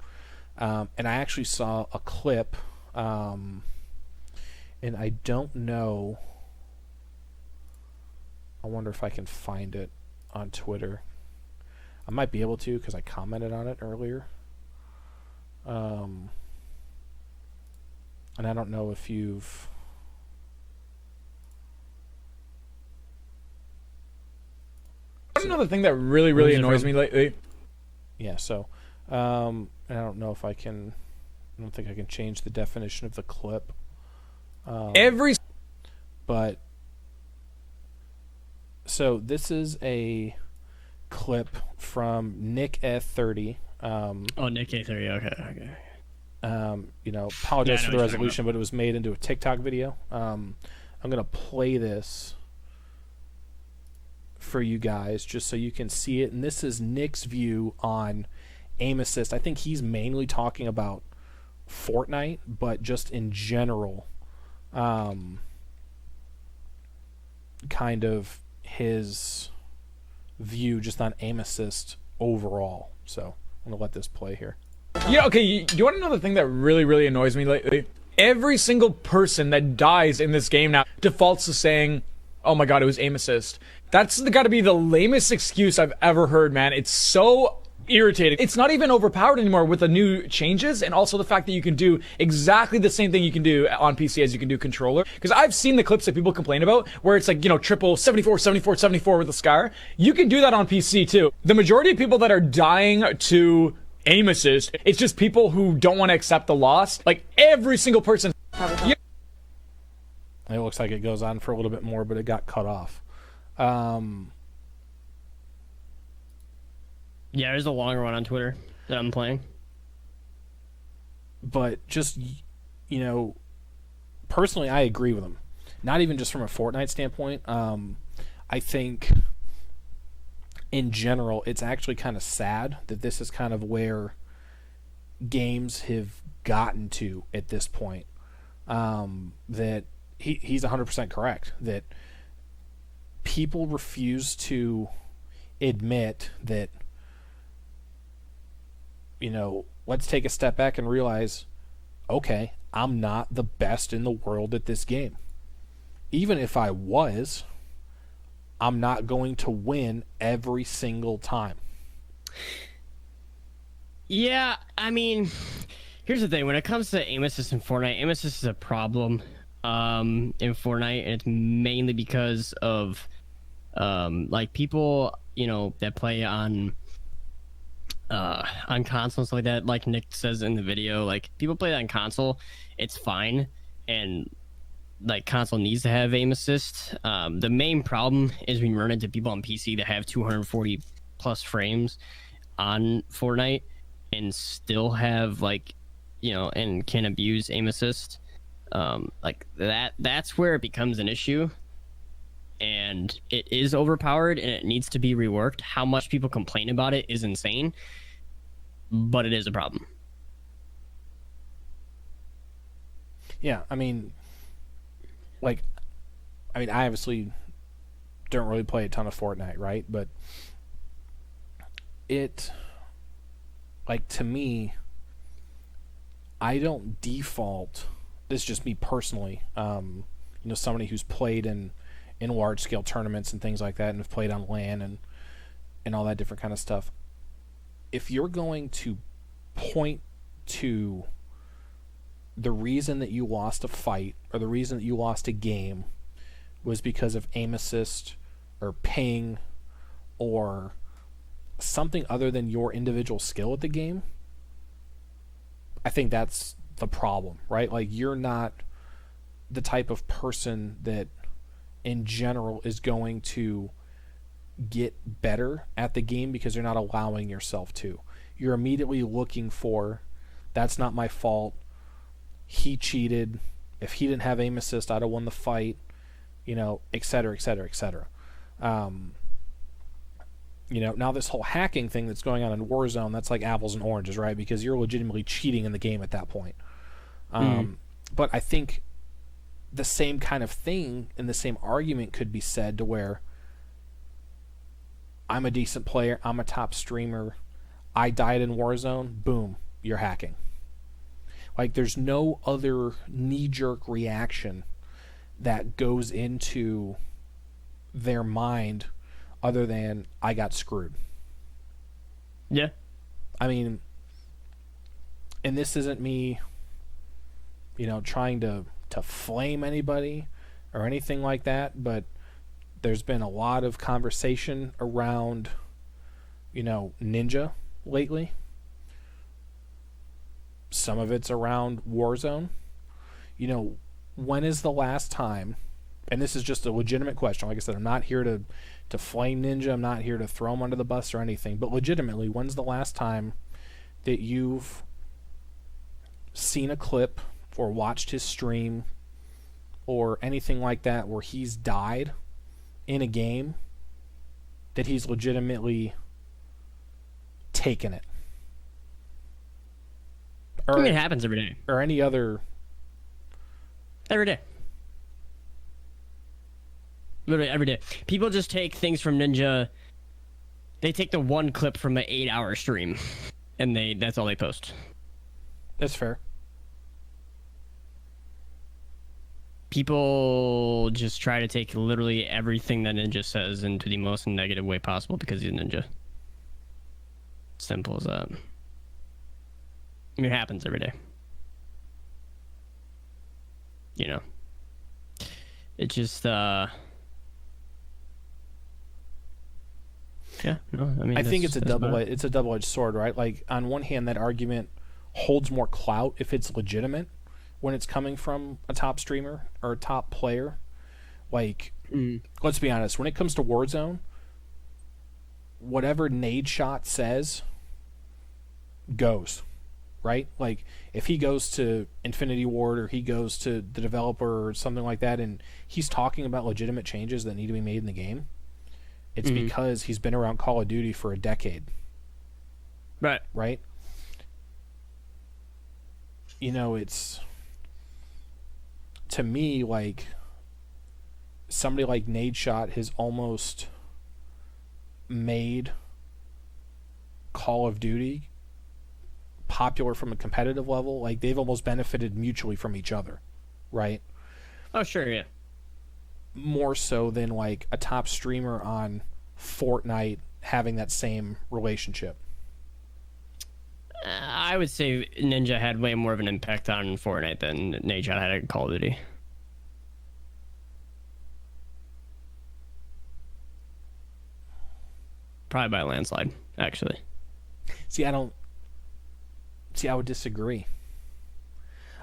and I actually saw a clip, and I don't know. I wonder if I can find it on Twitter. I might be able to because I commented on it earlier. And I don't know if you've... Another thing that really annoys me lately. Yeah, so... and I don't know if I can... I don't think I can change the definition of the clip. But... So this is a clip from Nick F30. Nick A30. Okay. Apologize for the resolution, but it was made into a TikTok video. I'm gonna play this for you guys just so you can see it. And this is Nick's view on aim assist. I think he's mainly talking about Fortnite, but just in general, kind of his view just on aim assist overall. So I'm going to let this play here. Yeah, okay, you want to know the thing that really, really annoys me lately? Every single person that dies in this game now defaults to saying, oh my god, it was aim assist. That's got to be the lamest excuse I've ever heard, man. It's so irritating. It's not even overpowered anymore with the new changes, and also the fact that you can do exactly the same thing you can do on PC as you can do controller. Because I've seen the clips that people complain about where it's like, you know, triple 74, 74, 74 with a scar. You can do that on PC too. The majority of people that are dying to aim assist, it's just people who don't want to accept the loss. Like every single person. Yeah. It looks like it goes on for a little bit more, but it got cut off. Yeah, there's a longer one on Twitter that I'm playing. But just, you know, personally, I agree with him. Not even just from a Fortnite standpoint. I think in general, it's actually kind of sad that this is kind of where games have gotten to at this point. That he's 100% correct. That people refuse to admit that, you know, let's take a step back and realize, okay, I'm not the best in the world at this game. Even if I was, I'm not going to win every single time. Yeah, I mean, here's the thing. When it comes to aim assist in Fortnite, aim assist is a problem in Fortnite, and it's mainly because of like people, you know, that play on console and stuff like that. Like Nick says in the video, like people play that on console, it's fine, and like console needs to have aim assist. The main problem is when you run into people on PC that have 240 plus frames on Fortnite and still have, like, you know, and can abuse aim assist. Like that's where it becomes an issue, and it is overpowered and it needs to be reworked. How much people complain about it is insane, but it is a problem. Yeah, I mean, I obviously don't really play a ton of Fortnite, right? But it, like, to me, I don't default. This is just me personally. You know, somebody who's played in large scale tournaments and things like that, and have played on LAN and all that different kind of stuff. If you're going to point to the reason that you lost a fight or the reason that you lost a game was because of aim assist or ping or something other than your individual skill at the game, I think that's the problem, right? Like, you're not the type of person that in general is going to get better at the game because you're not allowing yourself to. You're immediately looking for, that's not my fault, he cheated, if he didn't have aim assist I'd have won the fight, you know, et cetera, et cetera, et cetera. You know, now this whole hacking thing that's going on in Warzone, that's like apples and oranges, right? Because you're legitimately cheating in the game at that point. But I think the same kind of thing and the same argument could be said to where I'm a decent player, I'm a top streamer, I died in Warzone, boom, you're hacking. Like, there's no other knee-jerk reaction that goes into their mind other than, I got screwed. Yeah. I mean, and this isn't me, you know, trying to flame anybody or anything like that, but there's been a lot of conversation around, you know, Ninja lately. Some of it's around Warzone. You know, when is the last time, and this is just a legitimate question, like I said, I'm not here to flame Ninja, I'm not here to throw him under the bus or anything, but legitimately, when's the last time that you've seen a clip or watched his stream or anything like that where he's died in a game that he's legitimately taken it? Or, I mean, it happens every day. Or any other... Every day. Literally every day. People just take things from Ninja. They take the one clip from an 8-hour stream, and that's all they post. That's fair. People just try to take literally everything that Ninja says into the most negative way possible because he's a ninja. Simple as that. I mean, it happens every day. You know. It just, yeah, no, I mean, I think it's a double-edged sword, right? Like, on one hand, that argument holds more clout if it's legitimate when it's coming from a top streamer or a top player. Like, let's be honest, when it comes to Warzone, whatever Nadeshot says goes, right? Like, if he goes to Infinity Ward or he goes to the developer or something like that and he's talking about legitimate changes that need to be made in the game, it's because he's been around Call of Duty for a decade. Right? You know, it's... To me, like, somebody like Nadeshot has almost made Call of Duty popular from a competitive level. Like, they've almost benefited mutually from each other, right? Oh, sure, yeah. More so than, like, a top streamer on Fortnite having that same relationship. I would say Ninja had way more of an impact on Fortnite than Nadeshot had at Call of Duty. Probably by a landslide, actually. I would disagree.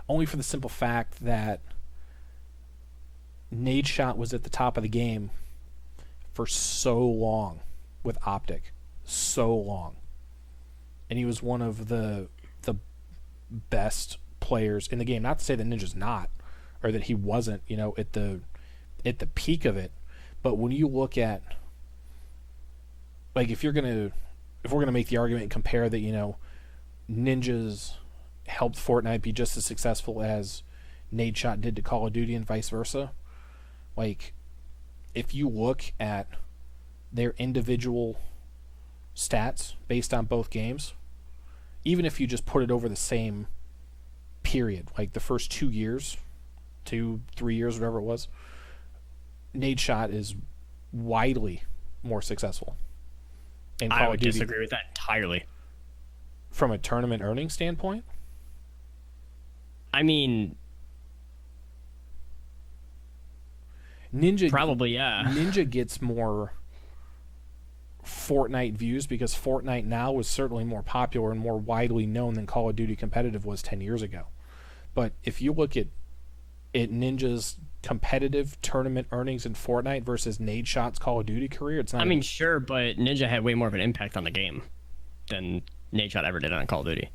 Only for the simple fact that Nadeshot was at the top of the game for so long with Optic. So long. And he was one of the best players in the game. Not to say that Ninja's not, or that he wasn't, you know, at the peak of it. But when you look at, like, if we're gonna make the argument and compare that, you know, Ninja's helped Fortnite be just as successful as Nadeshot did to Call of Duty and vice versa. Like, if you look at their individual stats based on both games, even if you just put it over the same period, like the first 2 years, 3 years, whatever it was, Nadeshot is widely more successful. In Call I of would Duty, disagree with that entirely. From a tournament earnings standpoint? I mean, Ninja probably, yeah. Ninja gets more Fortnite views because Fortnite now is certainly more popular and more widely known than Call of Duty competitive was 10 years ago. But if you look at Ninja's competitive tournament earnings in Fortnite versus Nadeshot's Call of Duty career, it's not... I mean, sure, but Ninja had way more of an impact on the game than Nadeshot ever did on Call of Duty.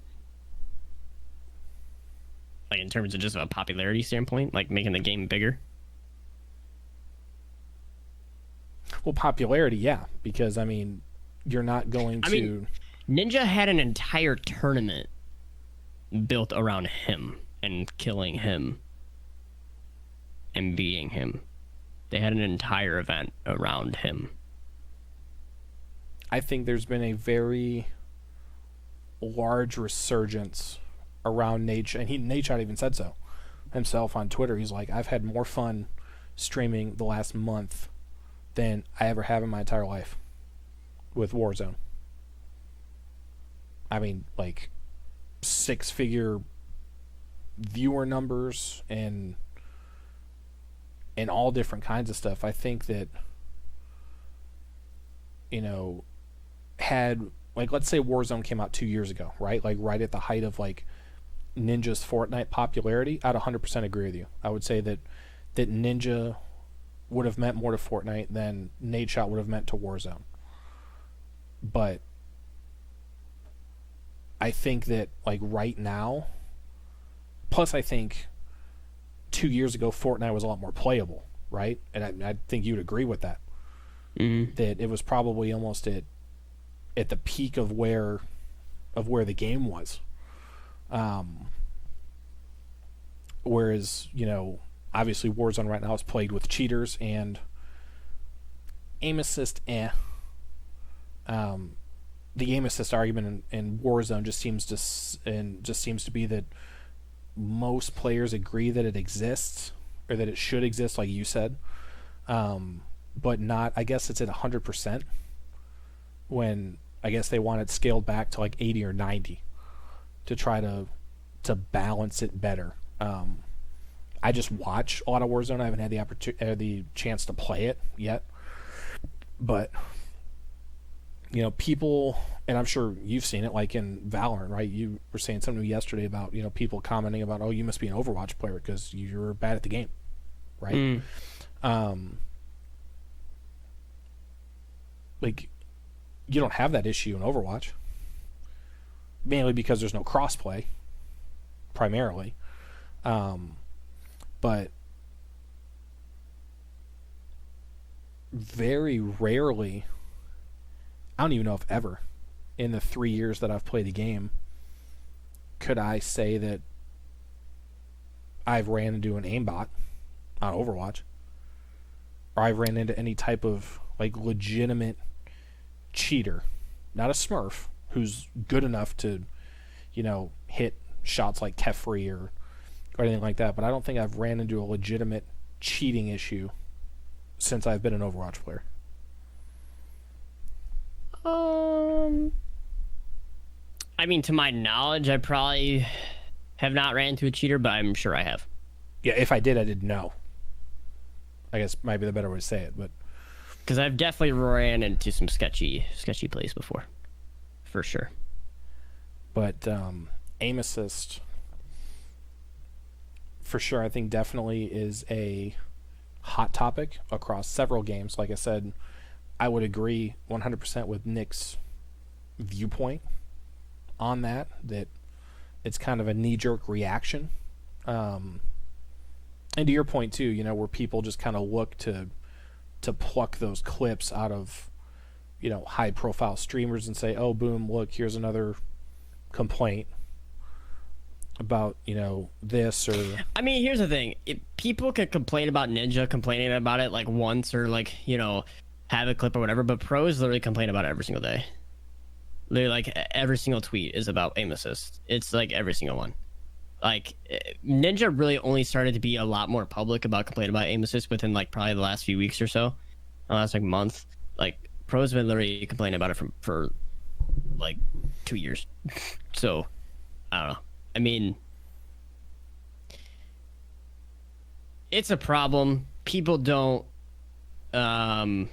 Like, in terms of just a popularity standpoint, like making the game bigger. Well, popularity, yeah, because, I mean, you're not going to... I mean, Ninja had an entire tournament built around him and killing him and beating him. They had an entire event around him. I think there's been a very large resurgence around Nadeshot, and Nadeshot even said so himself on Twitter. He's like, I've had more fun streaming the last month than I ever have in my entire life with Warzone. I mean, like, 6-figure viewer numbers and all different kinds of stuff. I think that, you know, had, like, let's say Warzone came out 2 years ago, right? Like, right at the height of, like, Ninja's Fortnite popularity, I'd 100% agree with you. I would say that Ninja would have meant more to Fortnite than Nadeshot would have meant to Warzone. But I think that, like, right now, plus I think 2 years ago Fortnite was a lot more playable, right? And I think you'd agree with that. Mm-hmm. That it was probably almost at the peak of where the game was. Whereas, you know, obviously Warzone right now is played with cheaters and aim assist, the aim assist argument in Warzone just seems to be that most players agree that it exists or that it should exist, like you said, but not. I guess it's at 100%. When I guess they want it scaled back to like 80 or 90 to try to balance it better. I just watch a lot of Warzone. I haven't had the chance to play it yet, but people, and I'm sure you've seen it, like in Valorant, right? You were saying something yesterday about people commenting about, oh, you must be an Overwatch player because you're bad at the game, right? Like, you don't have that issue in Overwatch, mainly because there's no crossplay, primarily. But very rarely, I don't even know if ever, in the 3 years that I've played the game, could I say that I've ran into an aimbot on Overwatch, or I've ran into any type of like legitimate cheater, not a smurf who's good enough to hit shots like Kefri or anything like that, but I don't think I've ran into a legitimate cheating issue since I've been an Overwatch player. I mean, to my knowledge, I probably have not ran into a cheater, but I'm sure I have. Yeah, if I did, I didn't know. I guess might be the better way to say it, but because I've definitely ran into some sketchy plays before, for sure. But aim assist, for sure, I think definitely is a hot topic across several games. Like I said, I would agree 100% with Nick's viewpoint on that it's kind of a knee-jerk reaction. And to your point, too, where people just kind of look to pluck those clips out of, high-profile streamers and say, oh, boom, look, here's another complaint about, this or... I mean, here's the thing. If people could complain about Ninja complaining about it, like, once or, like, have a clip or whatever, but pros literally complain about it every single day. Literally, like, every single tweet is about aim assist. It's, like, every single one. Like, Ninja really only started to be a lot more public about complaining about aim assist within, like, probably the last few weeks or so. The last, like, month. Like, pros have been literally complaining about it for like, 2 years. So, I don't know. I mean, it's a problem. People don't, do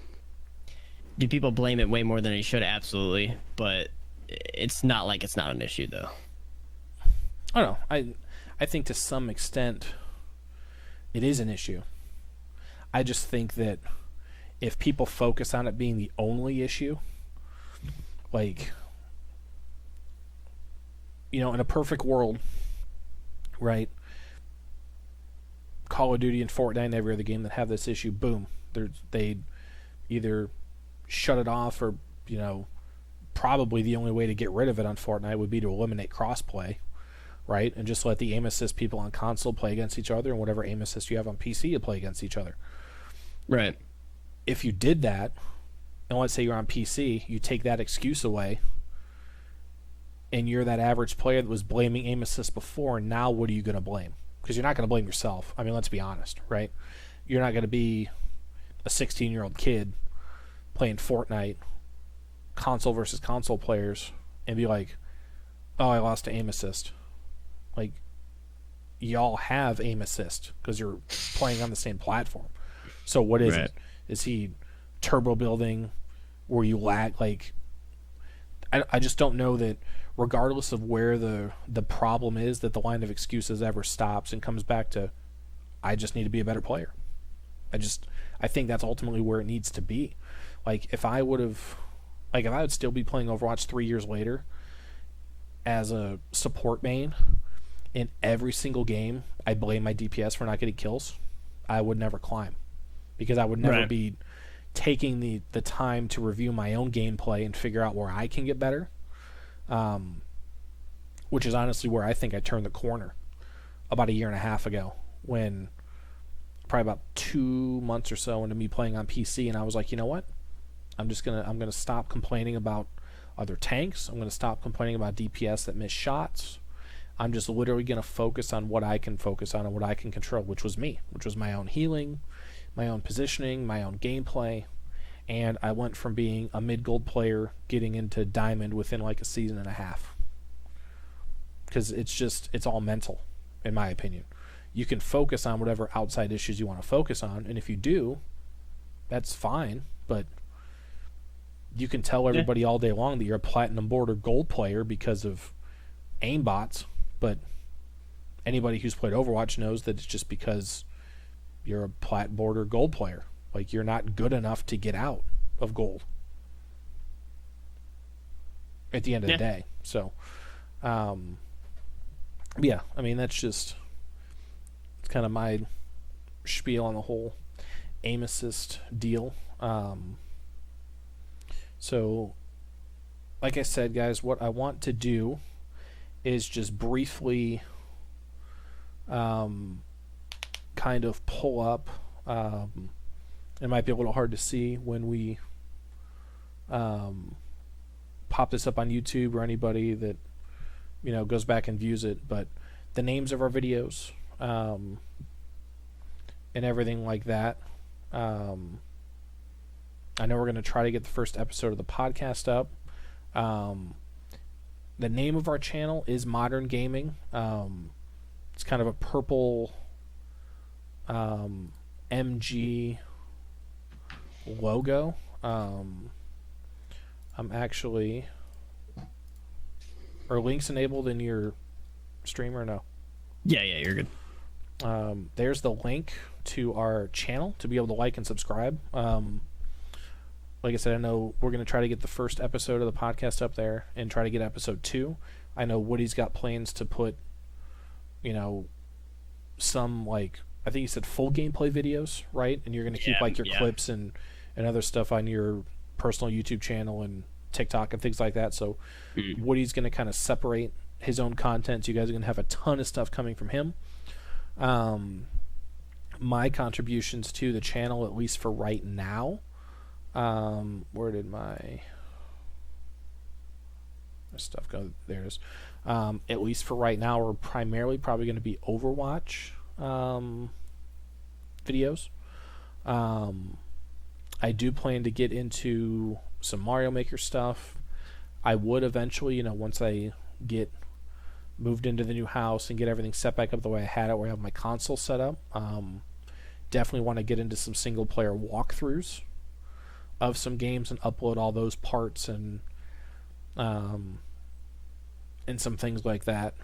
people blame it way more than they should? Absolutely. But it's not like it's not an issue, though. I don't know. I think to some extent it is an issue. I just think that if people focus on it being the only issue, like, in a perfect world, right? Call of Duty and Fortnite and every other game that have this issue, boom, they either shut it off or, probably the only way to get rid of it on Fortnite would be to eliminate crossplay, right? And just let the aim assist people on console play against each other, and whatever aim assist you have on PC, you play against each other. Right. If you did that, and let's say you're on PC, you take that excuse away, and you're that average player that was blaming aim assist before, and now what are you going to blame? Because you're not going to blame yourself. I mean, let's be honest, right? You're not going to be a 16-year-old kid playing Fortnite, console versus console players, and be like, oh, I lost to aim assist. Like, y'all have aim assist because you're playing on the same platform. So what is it? Is he turbo building where you lag? Like, I just don't know that regardless of where the problem is, that the line of excuses ever stops and comes back to, I just need to be a better player. I think that's ultimately where it needs to be. Like, if I would still be playing Overwatch 3 years later as a support main, in every single game I blame my DPS for not getting kills, I would never climb. Because I would never be taking the time to review my own gameplay and figure out where I can get better. Which is honestly where I think I turned the corner about a year and a half ago, when probably about 2 months or so into me playing on PC, and I was like, you know what? I'm gonna stop complaining about other tanks. I'm gonna stop complaining about DPS that miss shots. I'm just literally gonna focus on what I can focus on and what I can control, which was me, which was my own healing, my own positioning, my own gameplay. And I went from being a mid-gold player getting into diamond within like a season and a half. Because it's all mental, in my opinion. You can focus on whatever outside issues you want to focus on, and if you do, that's fine, but you can tell everybody all day long that you're a platinum board or gold player because of aimbots, but anybody who's played Overwatch knows that it's just because you're a plat board or gold player. Like, you're not good enough to get out of gold at the end of the day. So, yeah, I mean, that's just, it's kind of my spiel on the whole aim assist deal. So, like I said, guys, what I want to do is just briefly kind of pull up. It might be a little hard to see when we pop this up on YouTube or anybody that, you know, goes back and views it, but the names of our videos and everything like that. I know we're going to try to get the first episode of the podcast up. The name of our channel is Modern Gaming. It's kind of a purple MG logo. I'm actually... Are links enabled in your stream or no? Yeah, you're good. There's the link to our channel to be able to like and subscribe. Like I said, I know we're going to try to get the first episode of the podcast up there and try to get episode 2. I know Woody's got plans to put, you know, some, like, I think he said full gameplay videos, right? And you're going to keep like your clips and other stuff on your personal YouTube channel and TikTok and things like that. So Woody's going to kind of separate his own content. So you guys are going to have a ton of stuff coming from him. My contributions to the channel, at least for right now, where did my stuff go? There it is. At least for right now, we're primarily probably going to be Overwatch videos. I do plan to get into some Mario Maker stuff. I would eventually, you know, once I get moved into the new house and get everything set back up the way I had it, where I have my console set up, definitely want to get into some single player walkthroughs of some games and upload all those parts and some things like that,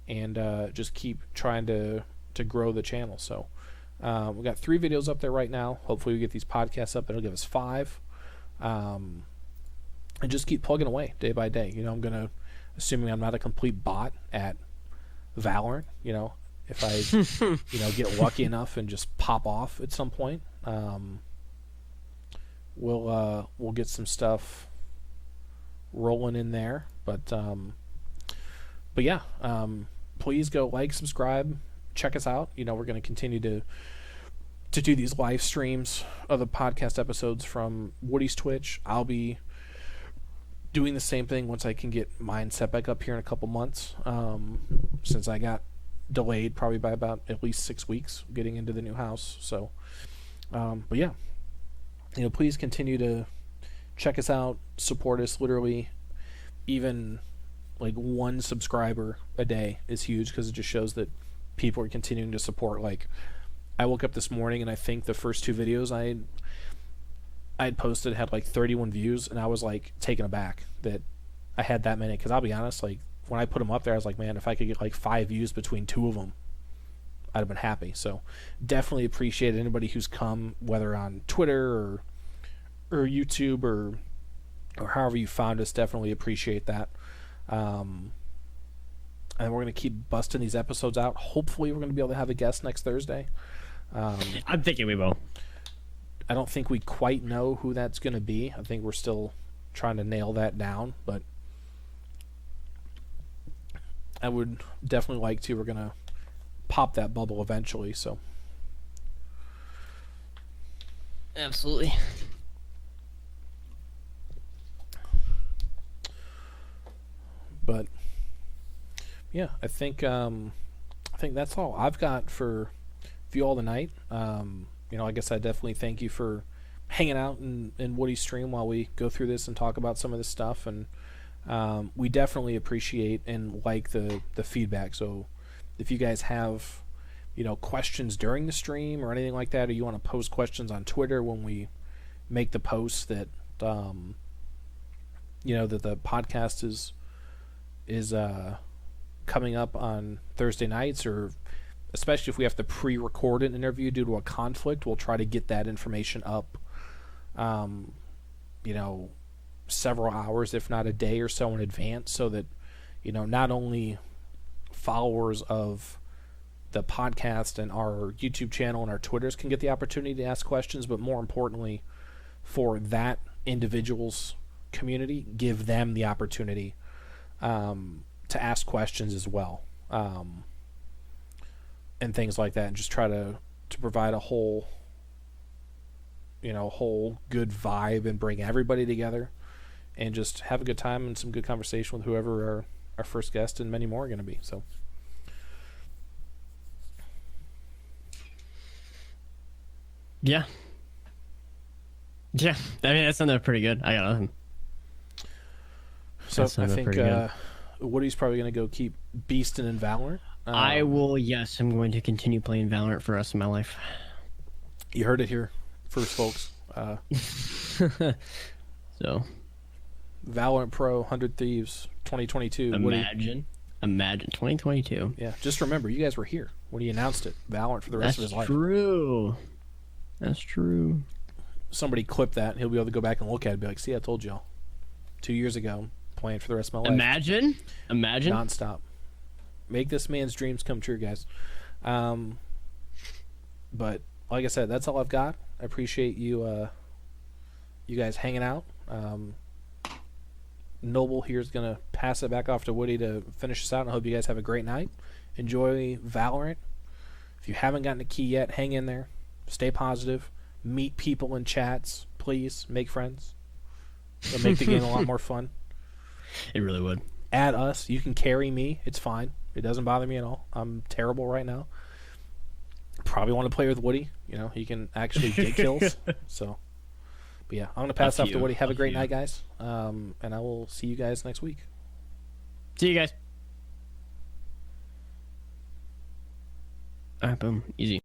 and just keep trying to grow the channel. So we've got 3 videos up there right now. Hopefully we get these podcasts up. That'll give us 5. And just keep plugging away day by day. You know, I'm gonna, assuming I'm not a complete bot at Valorant, you know, if I you know, get lucky enough and just pop off at some point, we'll get some stuff rolling in there. But yeah, please go like, subscribe, check us out. You know, we're going to continue to do these live streams of the podcast episodes from Woody's Twitch. I'll be doing the same thing once I can get mine set back up here in a couple months, since I got delayed probably by about at least 6 weeks getting into the new house. So but yeah, you know, please continue to check us out, support us. Literally, even like 1 subscriber a day is huge, because it just shows that people are continuing to support. Like, I woke up this morning and I think the first 2 videos I'd posted had like 31 views, and I was like taken aback that I had that many, because I'll be honest, like when I put them up there, I was like, man, if I could get like 5 views between 2 of them, I'd have been happy. So definitely appreciate anybody who's come, whether on Twitter or YouTube or however you found us. Definitely appreciate that. And we're going to keep busting these episodes out. Hopefully we're going to be able to have a guest next Thursday. I'm thinking we will. I don't think we quite know who that's going to be. I think we're still trying to nail that down, but I would definitely like to. We're going to pop that bubble eventually, so Absolutely. But yeah, I think that's all I've got for you all tonight. I guess I definitely thank you for hanging out in Woody's stream while we go through this and talk about some of this stuff, and we definitely appreciate and like the feedback. So if you guys have questions during the stream or anything like that, or you want to post questions on Twitter when we make the posts that that the podcast is coming up on Thursday nights, or especially if we have to pre-record an interview due to a conflict, we'll try to get that information up several hours, if not a day or so in advance, so that not only followers of the podcast and our YouTube channel and our Twitters can get the opportunity to ask questions, but more importantly, for that individual's community, give them the opportunity to ask questions as well, and things like that, and just try to provide a whole good vibe and bring everybody together and just have a good time and some good conversation with whoever our first guest and many more are going to be. So yeah, I mean, that sounded pretty good. I got nothing. So I think Woody's probably going to go keep beasting in Valorant. I will. Yes, I'm going to continue playing Valorant for the rest of my life. You heard it here first, folks. So, Valorant Pro 100 Thieves 2022. Imagine 2022. Yeah, just remember, you guys were here when he announced it. Valorant for the rest of his life. That's true. Somebody clip that, and he'll be able to go back and look at it and be like, see, I told y'all 2 years ago, playing for the rest of my life. Imagine. Nonstop. Make this man's dreams come true, guys. But like I said, that's all I've got. I appreciate you guys hanging out. Noble here is going to pass it back off to Woody to finish us out. I hope you guys have a great night. Enjoy Valorant. If you haven't gotten a key yet, hang in there. Stay positive. Meet people in chats. Please make friends. It'll make the game a lot more fun. It really would. Add us. You can carry me. It's fine. It doesn't bother me at all. I'm terrible right now. Probably want to play with Woody. He can actually get kills. So, but yeah, I'm going to pass off to Woody. Have a great night, guys. And I will see you guys next week. See you guys. All right, boom. Easy.